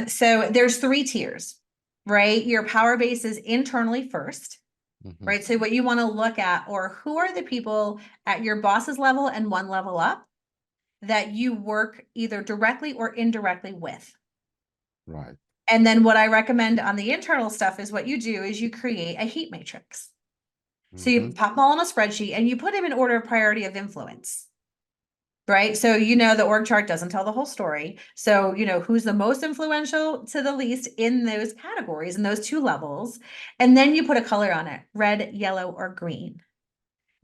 So there's 3 tiers, right? Your power base is internally first, right? So what you want to look at, or who are the people at your boss's level and one level up that you work either directly or indirectly with. Right. And then what I recommend on the internal stuff is what you do is you create a heat matrix. So you pop them all on a spreadsheet and you put them in order of priority of influence. Right. So, the org chart doesn't tell the whole story. So, who's the most influential to the least in those categories, in those two levels. And then you put a color on it, red, yellow, or green.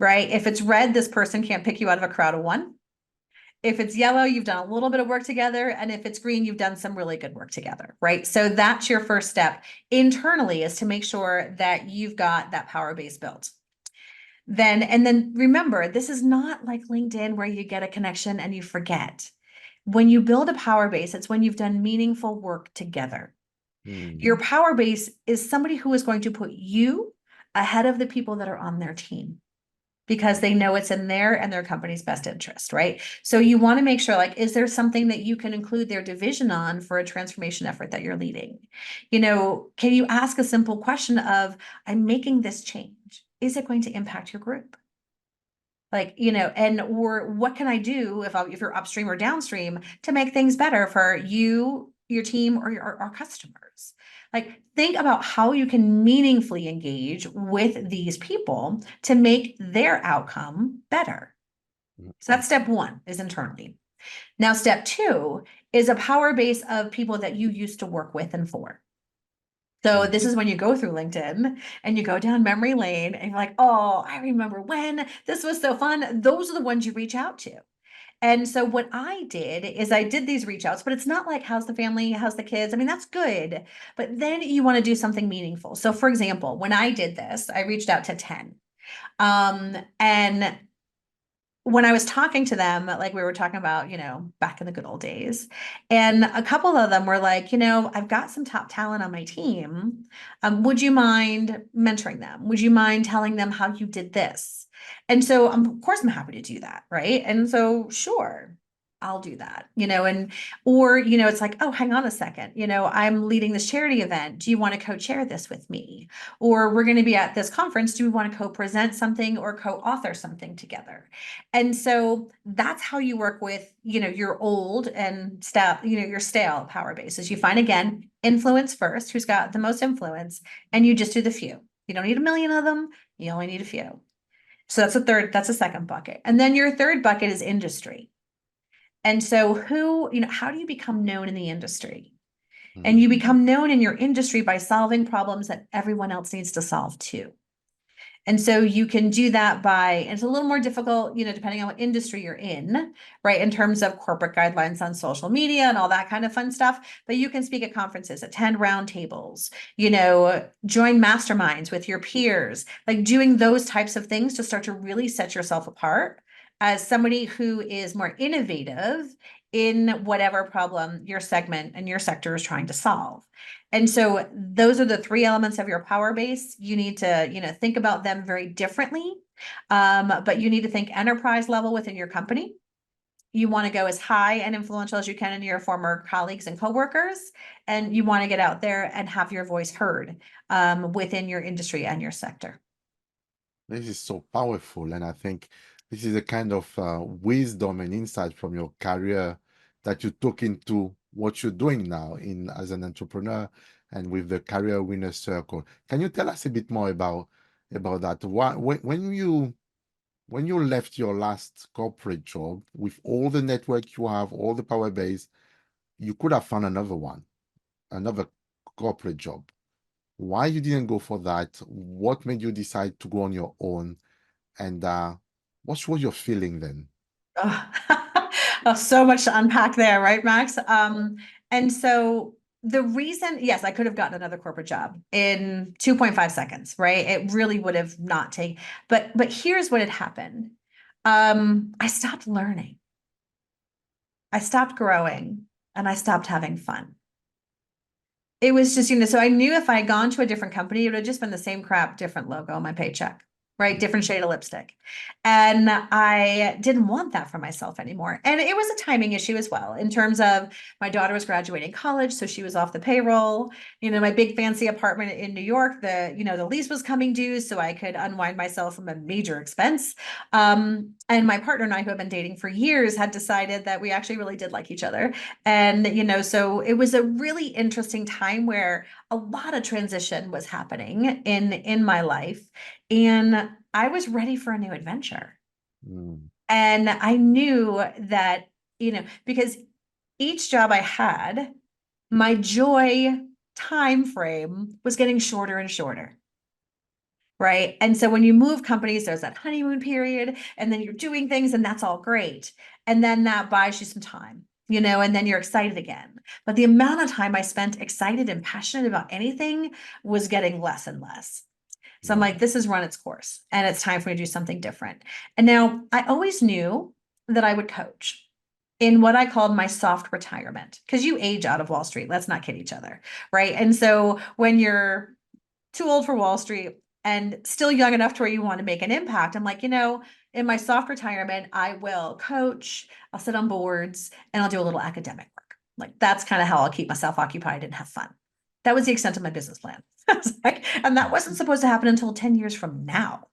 Right. If it's red, this person can't pick you out of a crowd of one. If it's yellow, you've done a little bit of work together. And if it's green, you've done some really good work together. Right. So that's your first step internally, is to make sure that you've got that power base built. Then remember, this is not like LinkedIn where you get a connection and you forget. When you build a power base, it's when you've done meaningful work together. Your power base is somebody who is going to put you ahead of the people that are on their team, because they know it's in their and their company's best interest, right? So you want to make sure, like, is there something that you can include their division on for a transformation effort that you're leading? Can you ask a simple question of, I'm making this change. Is it going to impact your group? Or what can I do if you're upstream or downstream to make things better for you, your team, or our customers? Think about how you can meaningfully engage with these people to make their outcome better. So that's step one, is internally. Now, step two is a power base of people that you used to work with and for. So this is when you go through LinkedIn and you go down memory lane and you're like, oh, I remember when this was so fun. Those are the ones you reach out to. And so what I did is I did these reach outs, but it's not like, how's the family? How's the kids? I mean, that's good. But then you want to do something meaningful. So for example, when I did this, I reached out to 10. And when I was talking to them, like we were talking about, back in the good old days, and a couple of them were like, I've got some top talent on my team. Would you mind mentoring them? Would you mind telling them how you did this? And so, of course, I'm happy to do that. Right. And so, sure, I'll do that, or, it's like, oh, hang on a second, I'm leading this charity event. Do you want to co-chair this with me? Or we're going to be at this conference. Do we want to co-present something or co-author something together? And so that's how you work with, your old and your stale power bases. You find, again, influence first, who's got the most influence, and you just do the few. You don't need a million of them. You only need a few. So that's a second bucket. And then your third bucket is industry. And so how do you become known in the industry? And you become known in your industry by solving problems that everyone else needs to solve too. And so you can do that it's a little more difficult, depending on what industry you're in, right? In terms of corporate guidelines on social media and all that kind of fun stuff. But you can speak at conferences, attend roundtables, join masterminds with your peers, doing those types of things to start to really set yourself apart as somebody who is more innovative in whatever problem your segment and your sector is trying to solve. And so those are the three elements of your power base. You need to, think about them very differently. But you need to think enterprise level within your company. You want to go as high and influential as you can in your former colleagues and coworkers. And you want to get out there and have your voice heard within your industry and your sector. This is so powerful. And I think this is a kind of wisdom and insight from your career that you took into what you're doing now as an entrepreneur and with the Career Winner Circle. Can you tell us a bit more about that? When you left your last corporate job, with all the network you have, all the power base, you could have found another corporate job. Why you didn't go for that? What made you decide to go on your own? And what was your feeling then? Oh, so much to unpack there, right, Max? And so the reason, yes, I could have gotten another corporate job in 2.5 seconds, right? It really would have not taken, but here's what had happened. I stopped learning. I stopped growing, and I stopped having fun. It was just, so I knew if I had gone to a different company, it would have just been the same crap, different logo on my paycheck. right? Different shade of lipstick. And I didn't want that for myself anymore. And it was a timing issue as well, in terms of my daughter was graduating college, so she was off the payroll. My big fancy apartment in New York, the lease was coming due, so I could unwind myself from a major expense. And my partner and I, who have been dating for years, had decided that we actually really did like each other. And, so it was a really interesting time where a lot of transition was happening in my life. And I was ready for a new adventure. Mm. And I knew that, because each job I had, my joy time frame was getting shorter and shorter. Right. And so when you move companies, there's that honeymoon period, and then you're doing things, and that's all great. And then that buys you some time, and then you're excited again. But the amount of time I spent excited and passionate about anything was getting less and less. So I'm like, this has run its course, and it's time for me to do something different. And now I always knew that I would coach in what I called my soft retirement, because you age out of Wall Street. Let's not kid each other. Right. And so when you're too old for Wall Street and still young enough to where you want to make an impact, I'm like, in my soft retirement, I will coach, I'll sit on boards, and I'll do a little academic work. Like, that's kind of how I'll keep myself occupied and have fun. That was the extent of my business plan. And that wasn't supposed to happen until 10 years from now.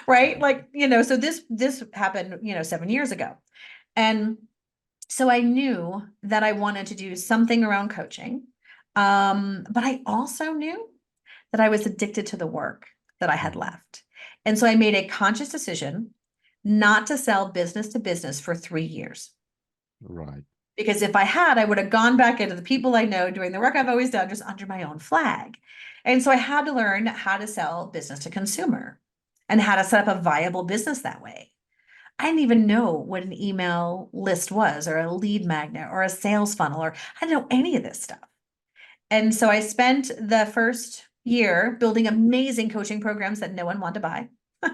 Right. Like, so this happened, 7 years ago. And so I knew that I wanted to do something around coaching. But I also knew that I was addicted to the work that I had left. And so I made a conscious decision not to sell business to business for 3 years. Right. Because if I had, I would have gone back into the people I know, doing the work I've always done, just under my own flag. And so I had to learn how to sell business to consumer and how to set up a viable business that way. I didn't even know what an email list was, or a lead magnet, or a sales funnel, or I didn't know any of this stuff. And so I spent the first year building amazing coaching programs that no one wanted to buy. So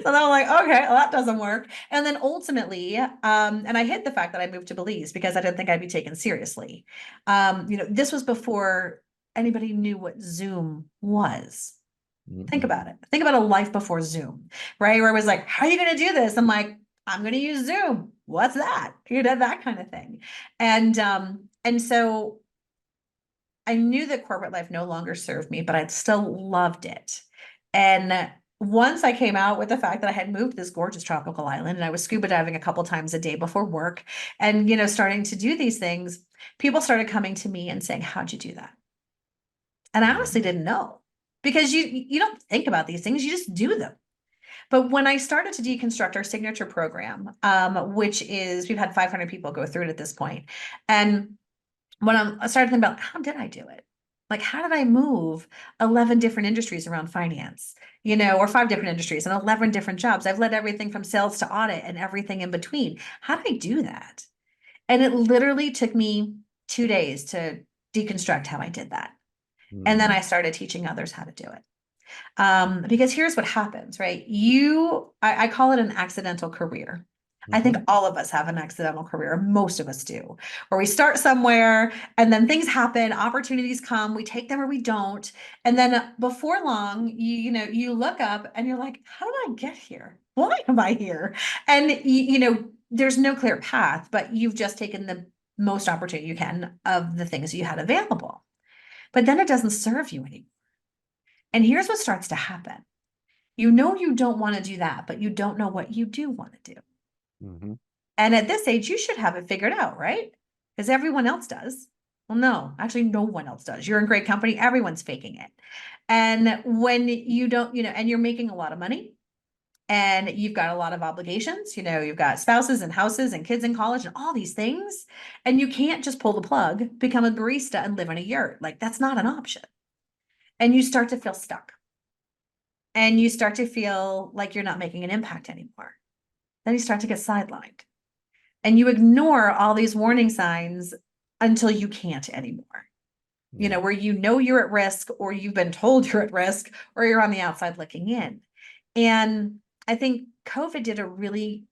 then I'm like, okay, well, that doesn't work. And then ultimately, and I hid the fact that I moved to Belize because I didn't think I'd be taken seriously. This was before anybody knew what Zoom was. Think about it. Think about a life before Zoom, right? Where it was like, how are you going to do this? I'm like, I'm going to use Zoom. What's that? That kind of thing. And so I knew that corporate life no longer served me, but I still loved it. And once I came out with the fact that I had moved to this gorgeous tropical island, and I was scuba diving a couple times a day before work, and starting to do these things, people started coming to me and saying, how'd you do that? And I honestly didn't know, because you don't think about these things, you just do them. But when I started to deconstruct our signature program, which is, we've had 500 people go through it at this point, and when I started thinking about, how did I do it? Like, how did I move 11 different industries around finance, or 5 different industries and 11 different jobs? I've led everything from sales to audit and everything in between. How did I do that? And it literally took me 2 days to deconstruct how I did that. And then I started teaching others how to do it. Because here's what happens, right? I call it an accidental career. I think all of us have an accidental career. Most of us do, where we start somewhere and then things happen, opportunities come, we take them or we don't. And then before long, you look up and you're like, how did I get here? Why am I here? And there's no clear path, but you've just taken the most opportunity you can of the things you had available. But then it doesn't serve you anymore. And here's what starts to happen. You don't want to do that, but you don't know what you do want to do. And at this age, you should have it figured out, right? Because everyone else does. Well, no, actually, no one else does. You're in great company. Everyone's faking it. And when you don't, and you're making a lot of money and you've got a lot of obligations, you've got spouses and houses and kids in college and all these things, and you can't just pull the plug, become a barista and live in a yurt. Like, that's not an option. And you start to feel stuck. And you start to feel like you're not making an impact anymore. Then you start to get sidelined. And you ignore all these warning signs until you can't anymore. Where you're at risk, or you've been told you're at risk, or you're on the outside looking in. And I think COVID did a really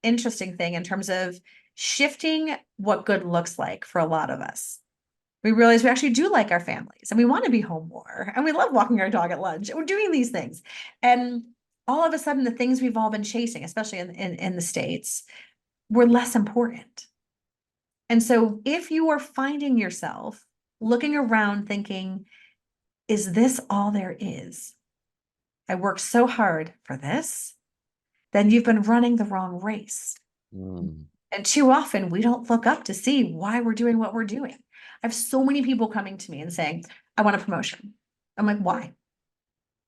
interesting thing in terms of shifting what good looks like for a lot of us. We realize we actually do like our families, and we want to be home more, and we love walking our dog at lunch. We're doing these things. And all of a sudden the things we've all been chasing, especially in the States, were less important. And so if you are finding yourself looking around thinking, is this all there is? I worked so hard for this, then you've been running the wrong race. Mm. And too often we don't look up to see why we're doing what we're doing. I have so many people coming to me and saying, I want a promotion. I'm like, why?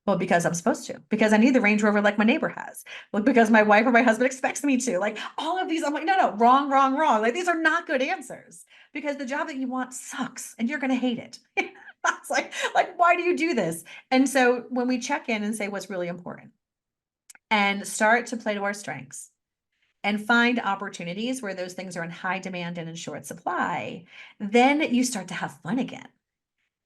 Well, because I'm supposed to, because I need the Range Rover like my neighbor has. Well, because my wife or my husband expects me to. Like all of these, I'm like, no, wrong, wrong, wrong. Like these are not good answers because the job that you want sucks and you're going to hate it. It's like, why do you do this? And so when we check in and say what's really important and start to play to our strengths and find opportunities where those things are in high demand and in short supply, then you start to have fun again.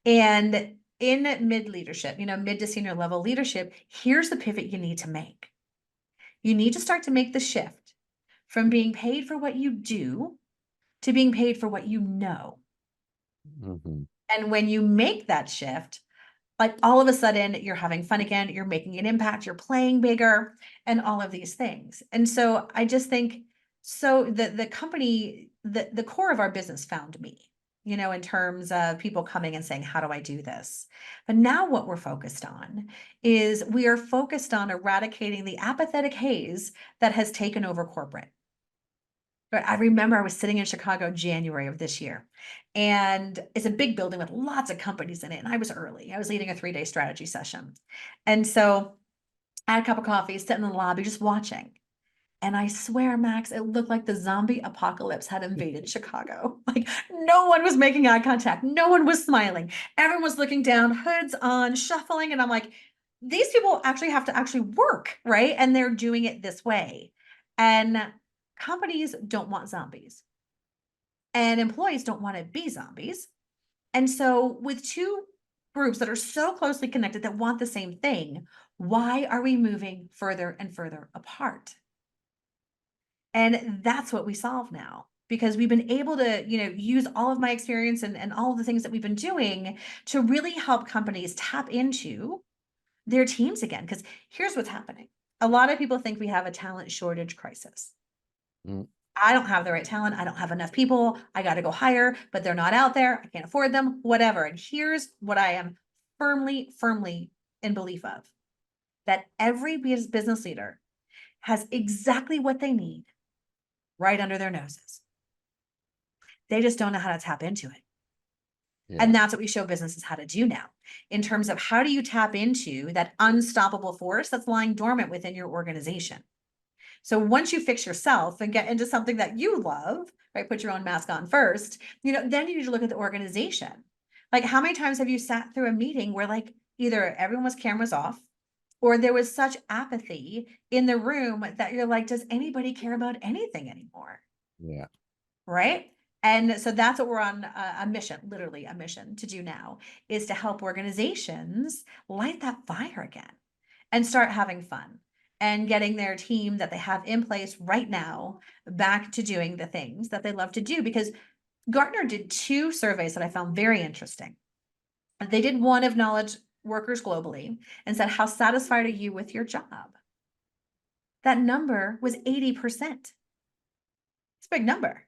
And in mid leadership, mid to senior level leadership, here's the pivot you need to make. You need to start to make the shift from being paid for what you do to being paid for what you know. Mm-hmm. And when you make that shift, like all of a sudden you're having fun again, you're making an impact, you're playing bigger, and all of these things. And so I just think, so the company, the core of our business found me, in terms of people coming and saying, how do I do this? But now what we're focused on is we are focused on eradicating the apathetic haze that has taken over corporate. But I remember I was sitting in Chicago, January of this year, and it's a big building with lots of companies in it. And I was early. I was leading a 3-day strategy session. And so I had a cup of coffee, sitting in the lobby, just watching. And I swear, Max, it looked like the zombie apocalypse had invaded Chicago. Like no one was making eye contact. No one was smiling. Everyone was looking down, hoods on, shuffling. And I'm like, these people actually have to actually work, right? And they're doing it this way. And companies don't want zombies. And employees don't want to be zombies. And so with two groups that are so closely connected that want the same thing, why are we moving further and further apart? And that's what we solve now because we've been able to, use all of my experience and all of the things that we've been doing to really help companies tap into their teams again. Because here's what's happening. A lot of people think we have a talent shortage crisis. Mm. I don't have the right talent. I don't have enough people. I got to go hire, but they're not out there. I can't afford them, whatever. And here's what I am firmly in belief of, that every business leader has exactly what they need right under their noses. They just don't know how to tap into it. Yeah. And that's what we show businesses how to do now in terms of how do you tap into that unstoppable force that's lying dormant within your organization. So once you fix yourself and get into something that you love, right, put your own mask on first, then you need to look at the organization. Like how many times have you sat through a meeting where like either everyone was cameras off or there was such apathy in the room that you're like, does anybody care about anything anymore? Yeah. Right. And so that's what we're on a mission, literally a mission to do now, is to help organizations light that fire again and start having fun and getting their team that they have in place right now back to doing the things that they love to do. Because Gartner did 2 surveys that I found very interesting. They did one of knowledge workers globally and said, how satisfied are you with your job? That number was 80%. It's a big number,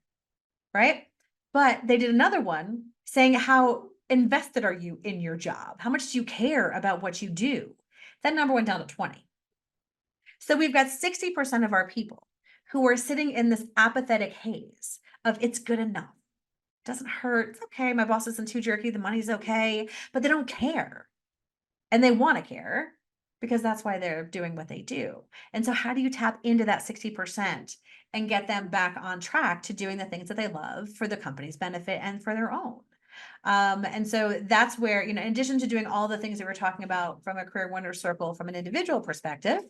right? But they did another one saying, how invested are you in your job? How much do you care about what you do? That number went down to 20. So we've got 60% of our people who are sitting in this apathetic haze of it's good enough. It doesn't hurt. It's okay. My boss isn't too jerky. The money's okay, but they don't care. And they want to care because that's why they're doing what they do. And so how do you tap into that 60% and get them back on track to doing the things that they love for the company's benefit and for their own? And so that's where, in addition to doing all the things that we're talking about from a career winner circle, from an individual perspective,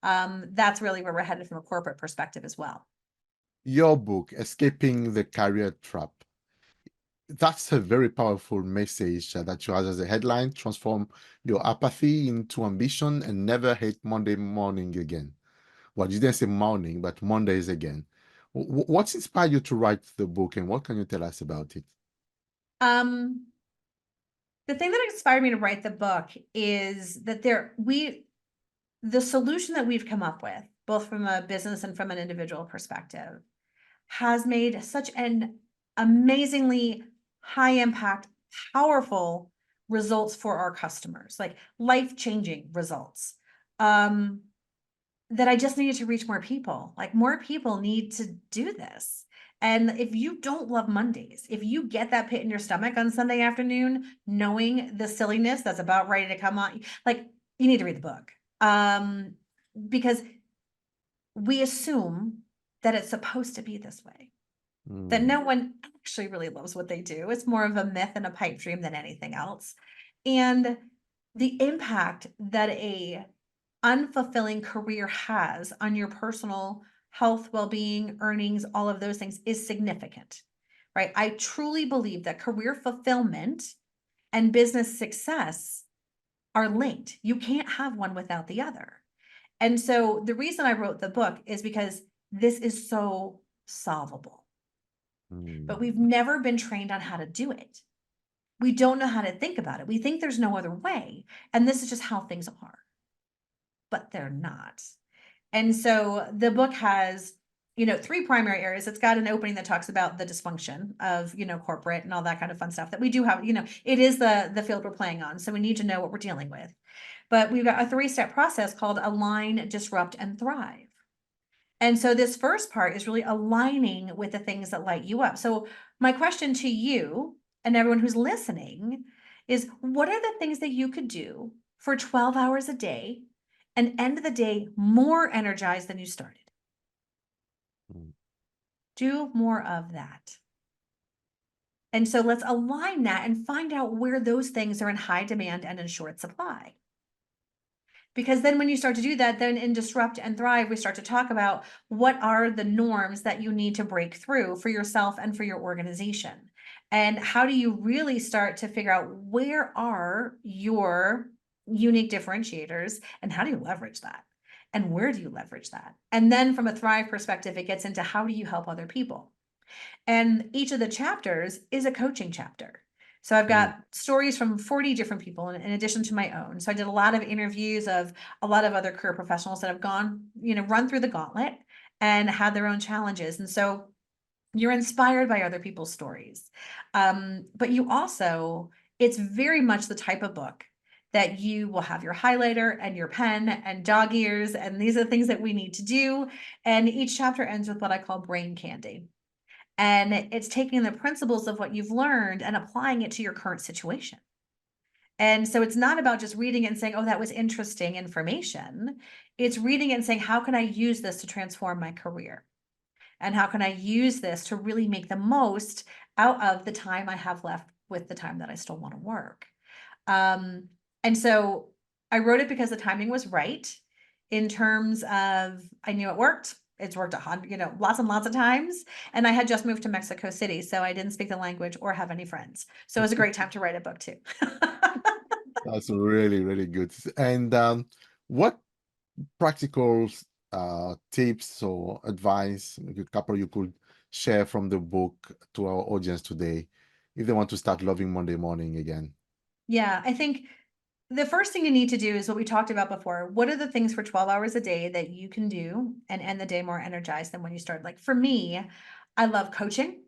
that's really where we're headed from a corporate perspective as well. Your book, Escaping the Career Trap. That's a very powerful message that you have as a headline: transform your apathy into ambition and never hate Monday morning again. Well, you didn't say morning, but Mondays again. What's inspired you to write the book, and what can you tell us about it? The thing that inspired me to write the book is that the solution that we've come up with, both from a business and from an individual perspective, has made such an amazingly high impact, powerful results for our customers, like life-changing results. That I just needed to reach more people. Like, more people need to do this. And if you don't love Mondays, if you get that pit in your stomach on Sunday afternoon, knowing the silliness that's about ready to come on, like, you need to read the book. Because we assume that it's supposed to be this way, that no one actually really loves what they do. It's more of a myth and a pipe dream than anything else. And the impact that a unfulfilling career has on your personal health, well-being, earnings, all of those things is significant, right? I truly believe that career fulfillment and business success are linked. You can't have one without the other. And so the reason I wrote the book is because this is so solvable, but we've never been trained on how to do it. We don't know how to think about it. We think there's no other way. And this is just how things are, but they're not. And so the book has, three primary areas. It's got an opening that talks about the dysfunction of, corporate and all that kind of fun stuff that we do have. It is the field we're playing on. So we need to know what we're dealing with. But we've got a 3-step process called align, disrupt, and thrive. And so this first part is really aligning with the things that light you up. So my question to you and everyone who's listening is, what are the things that you could do for 12 hours a day and end the day more energized than you started? Do more of that. And so let's align that and find out where those things are in high demand and in short supply. Because then when you start to do that, then in Disrupt and Thrive, we start to talk about what are the norms that you need to break through for yourself and for your organization. And how do you really start to figure out where are your unique differentiators and how do you leverage that? And where do you leverage that? And then from a Thrive perspective, it gets into how do you help other people? And each of the chapters is a coaching chapter. So I've got stories from 40 different people in addition to my own. So I did a lot of interviews of a lot of other career professionals that have gone, run through the gauntlet and had their own challenges. And so you're inspired by other people's stories. But you also, it's very much the type of book that you will have your highlighter and your pen and dog ears. And these are the things that we need to do. And each chapter ends with what I call brain candy. And it's taking the principles of what you've learned and applying it to your current situation. And so it's not about just reading it and saying, oh, that was interesting information. It's reading it and saying, how can I use this to transform my career? And how can I use this to really make the most out of the time I have left with the time that I still want to work? And so I wrote it because the timing was right in terms of, I knew it worked. It's worked lots and lots of times. And I had just moved to Mexico City, so I didn't speak the language or have any friends. So it was a great time to write a book too. That's really, really good. And what practical tips or advice, a couple you could share from the book to our audience today if they want to start loving Monday morning again? Yeah, I think the first thing you need to do is what we talked about before. What are the things for 12 hours a day that you can do and end the day more energized than when you start? Like for me, I love coaching.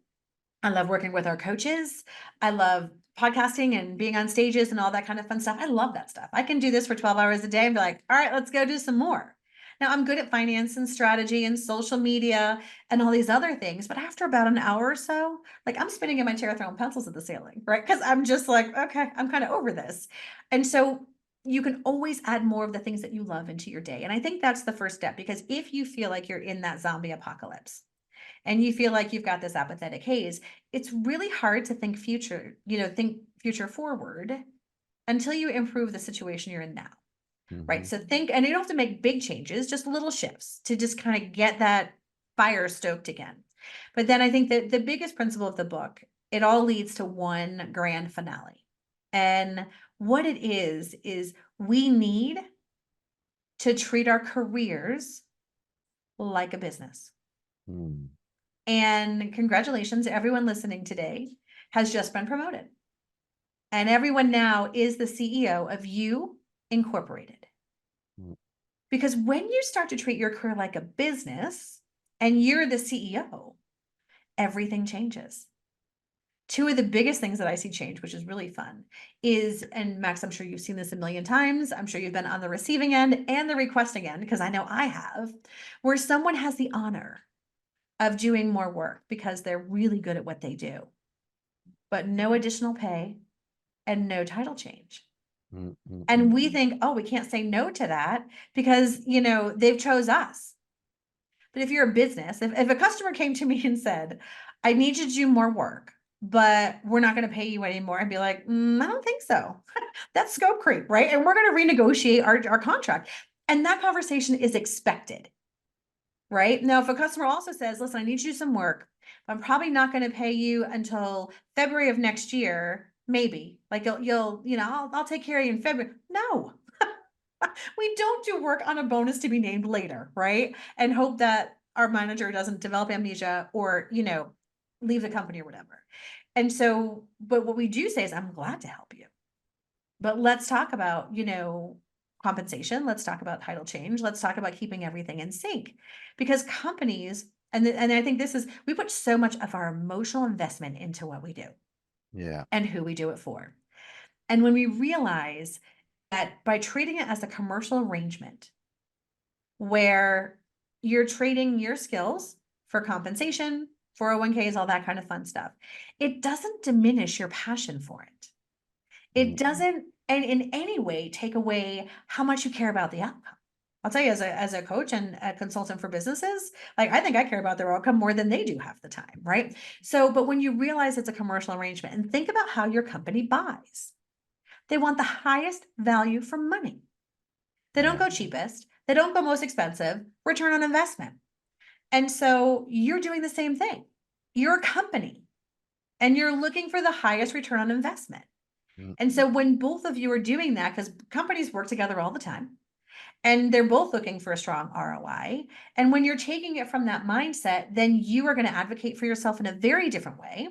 I love working with our coaches. I love podcasting and being on stages and all that kind of fun stuff. I love that stuff. I can do this for 12 hours a day and be like, all right, let's go do some more. Now I'm good at finance and strategy and social media and all these other things, but after about an hour or so, like I'm spinning in my chair throwing pencils at the ceiling, right? Because I'm just like, okay, I'm kind of over this. And so you can always add more of the things that you love into your day. And I think that's the first step, because if you feel like you're in that zombie apocalypse and you feel like you've got this apathetic haze, it's really hard to think future forward until you improve the situation you're in now. Right. So think, and you don't have to make big changes, just little shifts to just kind of get that fire stoked again. But then I think that the biggest principle of the book, it all leads to one grand finale. And what it is we need to treat our careers like a business. And congratulations, everyone listening today has just been promoted. And everyone now is the CEO of You Incorporated. Because when you start to treat your career like a business and you're the CEO, everything changes. Two of the biggest things that I see change, which is really fun, is, and Max, I'm sure you've seen this a million times. I'm sure you've been on the receiving end and the requesting end, because I know I have, where someone has the honor of doing more work because they're really good at what they do, but no additional pay and no title change. And we think, oh, we can't say no to that because, they've chose us. But if you're a business, if a customer came to me and said, I need you to do more work, but we're not going to pay you anymore, I'd be like, I don't think so. That's scope creep, right? And we're going to renegotiate our contract. And that conversation is expected, right? Now, if a customer also says, listen, I need you to do some work, but I'm probably not going to pay you until February of next year, maybe. Like I'll take care of you in February. No. We don't do work on a bonus to be named later, right? And hope that our manager doesn't develop amnesia or, leave the company or whatever. And so, but what we do say is, I'm glad to help you. But let's talk about, compensation. Let's talk about title change. Let's talk about keeping everything in sync. Because companies, and I think we put so much of our emotional investment into what we do. Yeah. And who we do it for. And when we realize that by treating it as a commercial arrangement where you're trading your skills for compensation, 401ks, all that kind of fun stuff, it doesn't diminish your passion for it. It doesn't in any way take away how much you care about the outcome. I'll tell you, as a coach and a consultant for businesses, like I think I care about their outcome more than they do half the time, right? So, but when you realize it's a commercial arrangement and think about how your company buys, they want the highest value for money. They don't go cheapest. They don't go most expensive. Return on investment. And so you're doing the same thing. You're a company and you're looking for the highest return on investment. And so when both of you are doing that, because companies work together all the time and they're both looking for a strong ROI. And when you're taking it from that mindset, then you are going to advocate for yourself in a very different way.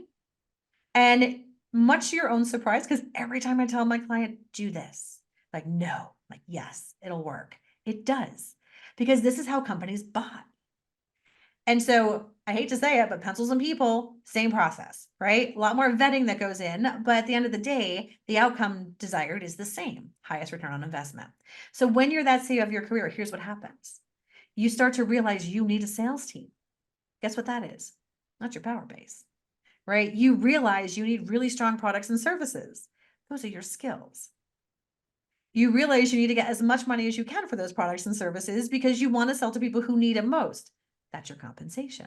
And much to your own surprise, because every time I tell my client, do this, like, no, like, yes, it'll work. It does, because this is how companies buy. And so I hate to say it, but pencils and people, same process, right? A lot more vetting that goes in, but at the end of the day, the outcome desired is the same, highest return on investment. So when you're that CEO of your career, here's what happens. You start to realize you need a sales team. Guess what that is? Not your power base, right? You realize you need really strong products and services. Those are your skills. You realize you need to get as much money as you can for those products and services because you want to sell to people who need it most. That's your compensation,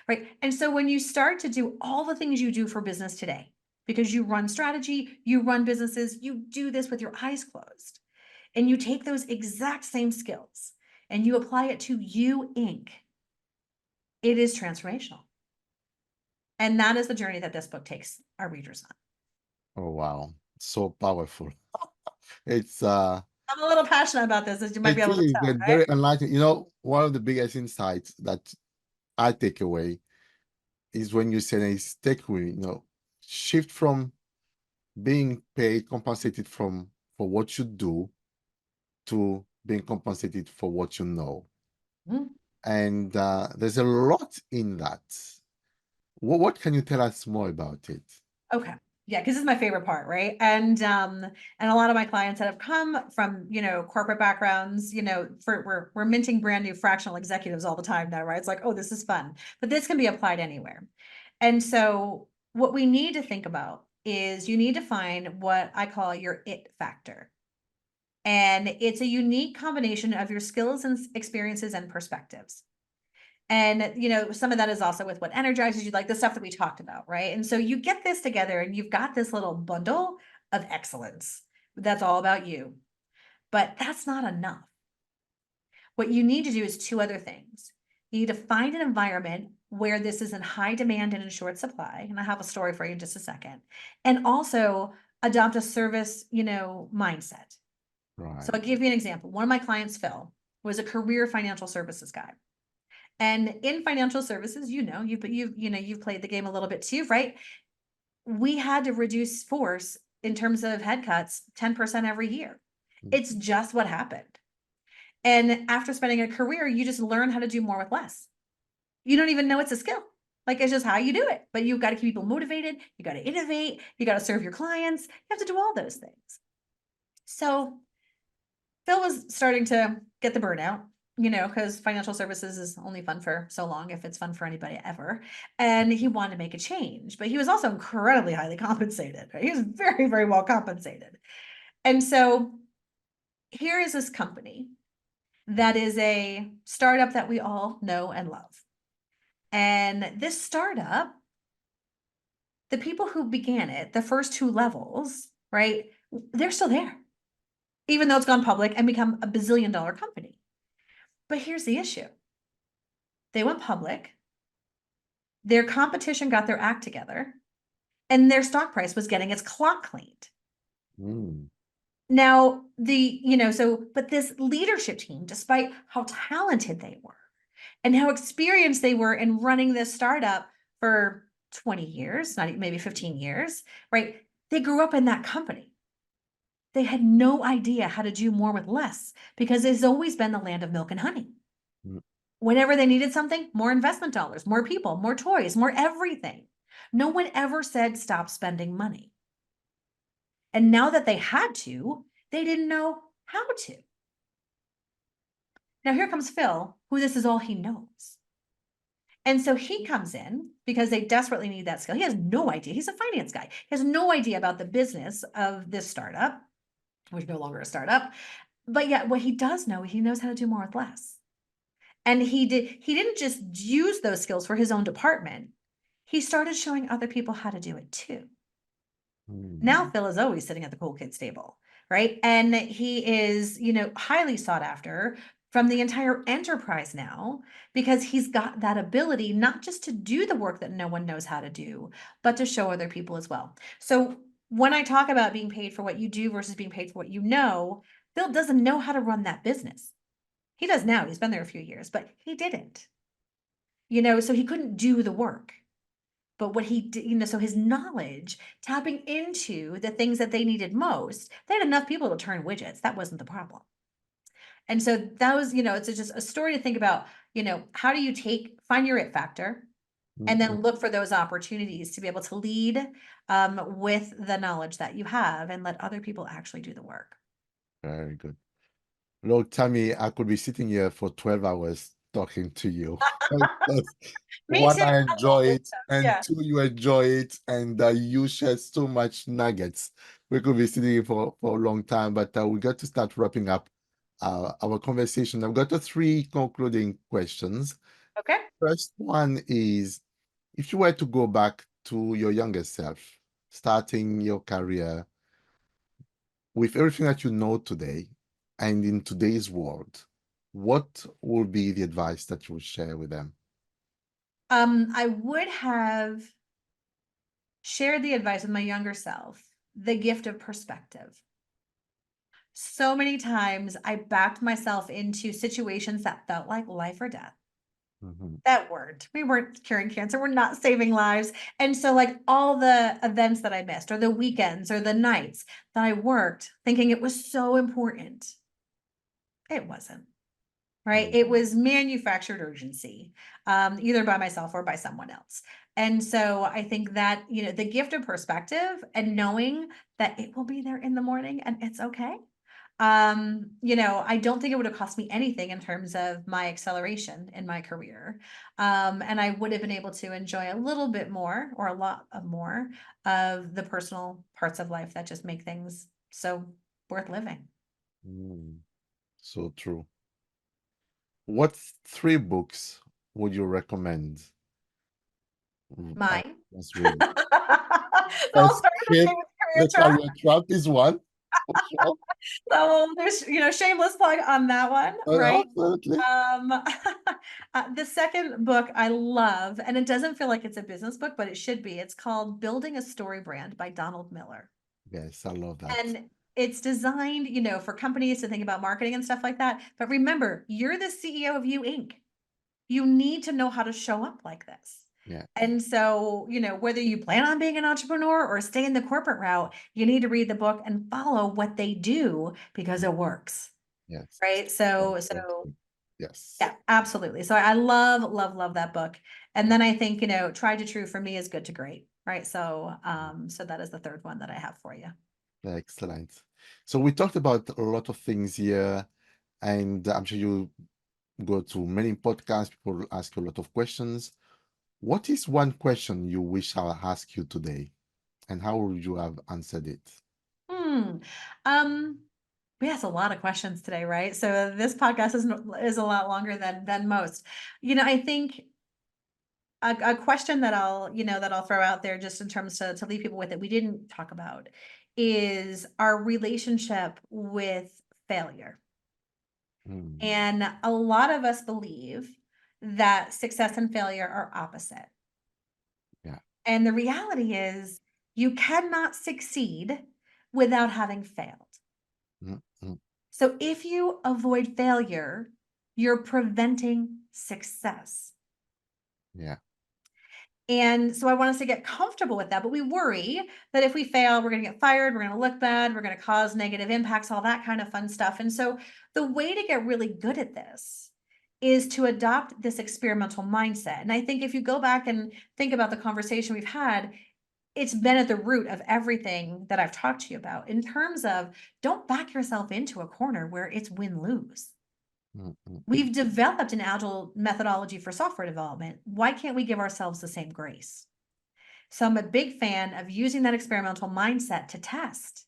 right? And so when you start to do all the things you do for business today, because you run strategy, you run businesses, you do this with your eyes closed, and you take those exact same skills and you apply it to You Inc., it is transformational. And that is the journey that this book takes our readers on. Oh, wow. So powerful. It's I'm a little passionate about this, as you might be able to tell, right? very enlightening. One of the biggest insights that I take away is when you say it's takeaway, shift from being paid, compensated for what you do to being compensated for what you know. And there's a lot in that. What can you tell us more about it? Okay. Yeah, because this is my favorite part, right? And a lot of my clients that have come from, corporate backgrounds, we're minting brand new fractional executives all the time now, right? It's like, oh, this is fun, but this can be applied anywhere. And so what we need to think about is you need to find what I call your it factor. And it's a unique combination of your skills and experiences and perspectives. And, some of that is also with what energizes you, like the stuff that we talked about, right? And so you get this together and you've got this little bundle of excellence. That's all about you. But that's not enough. What you need to do is two other things. You need to find an environment where this is in high demand and in short supply. And I have a story for you in just a second. And also adopt a service, mindset. Right. So I'll give you an example. One of my clients, Phil, was a career financial services guy. And in financial services, you've played the game a little bit too, right? We had to reduce force in terms of head cuts 10% every year. It's just what happened. And after spending a career, you just learn how to do more with less. You don't even know it's a skill. Like, it's just how you do it. But you've got to keep people motivated. You got to innovate. You got to serve your clients. You have to do all those things. So Phil was starting to get the burnout, because financial services is only fun for so long, if it's fun for anybody ever. And he wanted to make a change, but he was also incredibly highly compensated. Right? He was very, very well compensated. And so here is this company that is a startup that we all know and love. And this startup, the people who began it, the first two levels, right, they're still there, even though it's gone public and become a bazillion-dollar company. But here's the issue. They went public, their competition got their act together, and their stock price was getting its clock cleaned. Mm. Now, but this leadership team, despite how talented they were and how experienced they were in running this startup for 20 years, not maybe 15 years, right? They grew up in that company. They had no idea how to do more with less, because it's always been the land of milk and honey. Mm. Whenever they needed something, more investment dollars, more people, more toys, more everything. No one ever said stop spending money. And now that they had to, they didn't know how to. Now here comes Phil, who this is all he knows. And so he comes in because they desperately need that skill. He has no idea. He's a finance guy. He has no idea about the business of this startup, which is no longer a startup. But yet what he does know, he knows how to do more with less. And he didn't just use those skills for his own department. He started showing other people how to do it too. Now Phil is always sitting at the cool kids table, right? And he is, highly sought after from the entire enterprise now, because he's got that ability not just to do the work that no one knows how to do, but to show other people as well. So when I talk about being paid for what you do versus being paid for what you know, Phil doesn't know how to run that business. He does now. He's been there a few years, but he didn't, so he couldn't do the work. But what he did, so his knowledge, tapping into the things that they needed most, they had enough people to turn widgets. That wasn't the problem. And so that was, it's just a story to think about, how do you find your it factor, and then look for those opportunities to be able to lead with the knowledge that you have, and let other people actually do the work. Very good. Look, Tammy, I could be sitting here for 12 hours talking to you. Me One, too. I enjoy it, and Yeah. two, you enjoy it, and you share so much nuggets. We could be sitting here for a long time, but we got to start wrapping up our conversation. I've got the three concluding questions. Okay. First one is, if you were to go back to your younger self, starting your career, with everything that you know today and in today's world, what would be the advice that you would share with them? I would have shared the advice with my younger self, the gift of perspective. So many times I backed myself into situations that felt like life or death. We weren't curing cancer. We're not saving lives. And so, like, all the events that I missed, or the weekends or the nights that I worked thinking it was so important, it wasn't, right? It was manufactured urgency, either by myself or by someone else. And so I think that, the gift of perspective and knowing that it will be there in the morning and it's okay. I don't think it would have cost me anything in terms of my acceleration in my career. And I would have been able to enjoy a little bit more, or a lot of more, of the personal parts of life that just make things so worth living. So true. What three books would you recommend? Mine. Let's read. So I'll start with Escape Career the Trap. Career Trap is one. For sure. So there's, shameless plug on that one, right? Absolutely. The second book I love, and it doesn't feel like it's a business book, but it should be. It's called Building a Story Brand by Donald Miller. Yes, I love that. And it's designed, for companies to think about marketing and stuff like that. But remember, you're the CEO of You Inc. You need to know how to show up like this. Yeah. And so, whether you plan on being an entrepreneur or stay in the corporate route, you need to read the book and follow what they do, because it works. Yes. right? That's So very good. Yes. yeah, absolutely. So I love that book. And then I think, tried to true for me is good to great, right? So, so that is the third one that I have for you. Excellent. So we talked about a lot of things here, and I'm sure you go to many podcasts, people ask you a lot of questions. What is one question you wish I asked you today, and how would you have answered it? Hmm. We asked a lot of questions today, right? So this podcast is a lot longer than most. I think a question that I'll throw out there just in terms to leave people with that we didn't talk about is our relationship with failure. Hmm. And a lot of us believe that success and failure are opposite. Yeah. And the reality is you cannot succeed without having failed. Mm, mm, So if you avoid failure, you're preventing success. yeah. And so I want us to get comfortable with that, but we worry that if we fail, we're going to get fired, we're going to look bad, we're going to cause negative impacts, all that kind of fun stuff. And so the way to get really good at this is to adopt this experimental mindset. And I think if you go back and think about the conversation we've had, it's been at the root of everything that I've talked to you about in terms of don't back yourself into a corner where it's win-lose. Mm, mm, We've developed an agile methodology for software development. Why can't we give ourselves the same grace? So I'm a big fan of using that experimental mindset to test.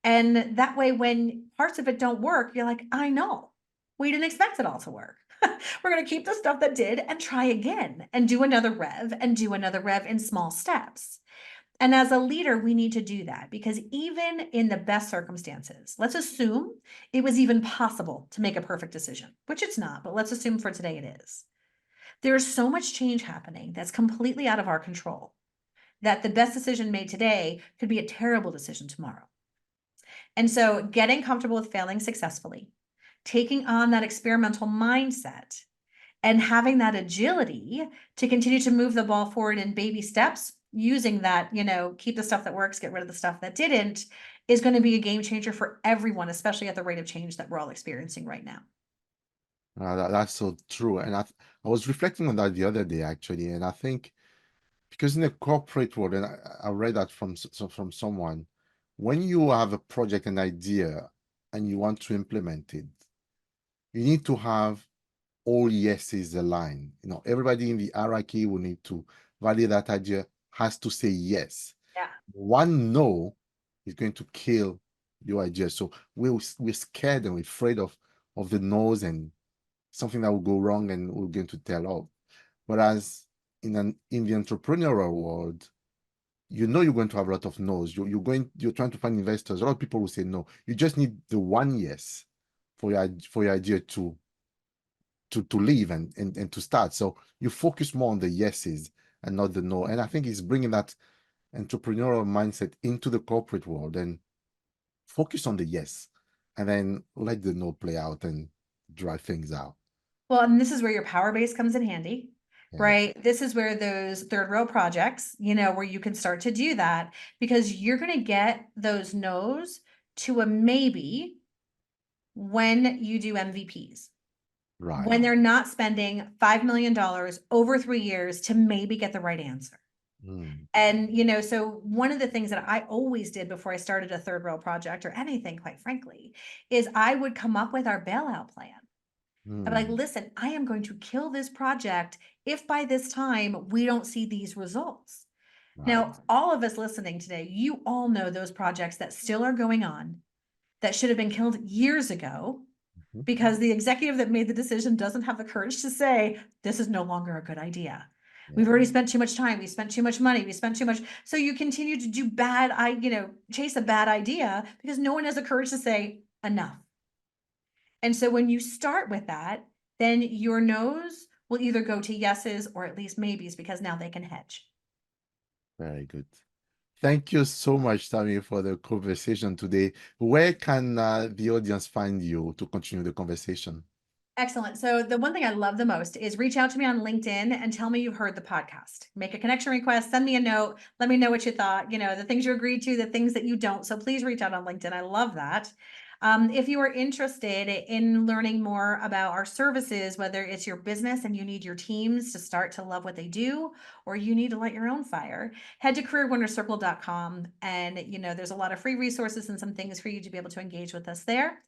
And that way, when parts of it don't work, you're like, I know, we didn't expect it all to work. We're going to keep the stuff that did and try again and do another rev and do another rev in small steps. And as a leader, we need to do that because even in the best circumstances, let's assume it was even possible to make a perfect decision, which it's not, but let's assume for today it is. There's so much change happening that's completely out of our control that the best decision made today could be a terrible decision tomorrow. And so getting comfortable with failing successfully, taking on that experimental mindset, and having that agility to continue to move the ball forward in baby steps, using that, keep the stuff that works, get rid of the stuff that didn't, is going to be a game changer for everyone, especially at the rate of change that we're all experiencing right now. that's so true. And I was reflecting on that the other day, actually, and I think because in the corporate world, and I read that from someone, when you have a project, an idea, and you want to implement it, you need to have all yeses aligned. Everybody in the hierarchy will need to validate that idea, has to say yes. Yeah. One no is going to kill your idea. So we're scared and we're afraid of the no's and something that will go wrong and we're going to tell off. Whereas in the entrepreneurial world, you're going to have a lot of no's. You're trying to find investors. A lot of people will say no. You just need the one yes for your idea to live and to start. So you focus more on the yeses and not the no. And I think it's bringing that entrepreneurial mindset into the corporate world and focus on the yes, and then let the no play out and drive things out. Well, and this is where your power base comes in handy, Yeah. right? This is where those third row projects, where you can start to do that because you're going to get those no's to a maybe when you do MVPs. Right. When they're not spending $5 million over 3 years to maybe get the right answer. Mm, And, so one of the things that I always did before I started a third rail project or anything, quite frankly, is I would come up with our bailout plan. I'd be like, mm, listen, I am going to kill this project if by this time we don't see these results. right. Now, all of us listening today, you all know those projects that still are going on that should have been killed years ago Mhm. because the executive that made the decision doesn't have the courage to say, this is no longer a good idea. We've Yeah. already spent too much time. We spent too much money. We spent too much. So you continue to do chase a bad idea because no one has the courage to say enough. And so when you start with that, then your no's will either go to yeses or at least maybes because now they can hedge. Very good. Thank you so much, Tammy, for the conversation today. Where can the audience find you to continue the conversation? Excellent. So the one thing I love the most is reach out to me on LinkedIn and tell me you've heard the podcast. Make a connection request, send me a note, let me know what you thought, the things you agreed to, the things that you don't. So please reach out on LinkedIn. I love that. If you are interested in learning more about our services, whether it's your business and you need your teams to start to love what they do, or you need to light your own fire, head to careerwinnercircle.com. And, there's a lot of free resources and some things for you to be able to engage with us there.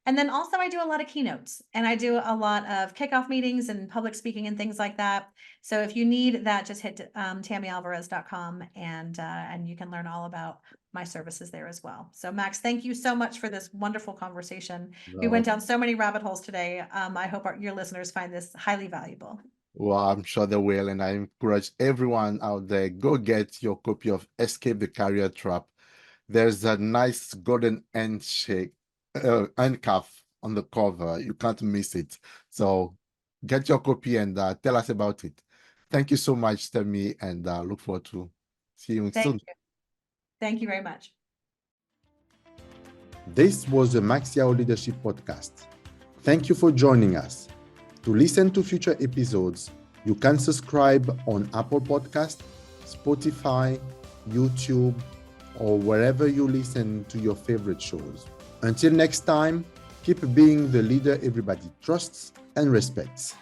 And then also I do a lot of keynotes, and I do a lot of kickoff meetings and public speaking and things like that. So if you need that, just hit tammyalvarez.com and you can learn all about my services there as well. So Max, thank you so much for this wonderful conversation. We went down so many rabbit holes today. I hope your listeners find this highly valuable. Well, I'm sure they will, and I encourage everyone out there, go get your copy of Escape the Career Trap. There's a nice golden handshake, handcuff on the cover. You can't miss it. So get your copy and tell us about it. Thank you so much, Tammy, and look forward to seeing you soon. Thank you. Thank you very much. This was the Max Yao Leadership Podcast. Thank you for joining us. To listen to future episodes, you can subscribe on Apple Podcast, Spotify, YouTube, or wherever you listen to your favorite shows. Until next time, keep being the leader everybody trusts and respects.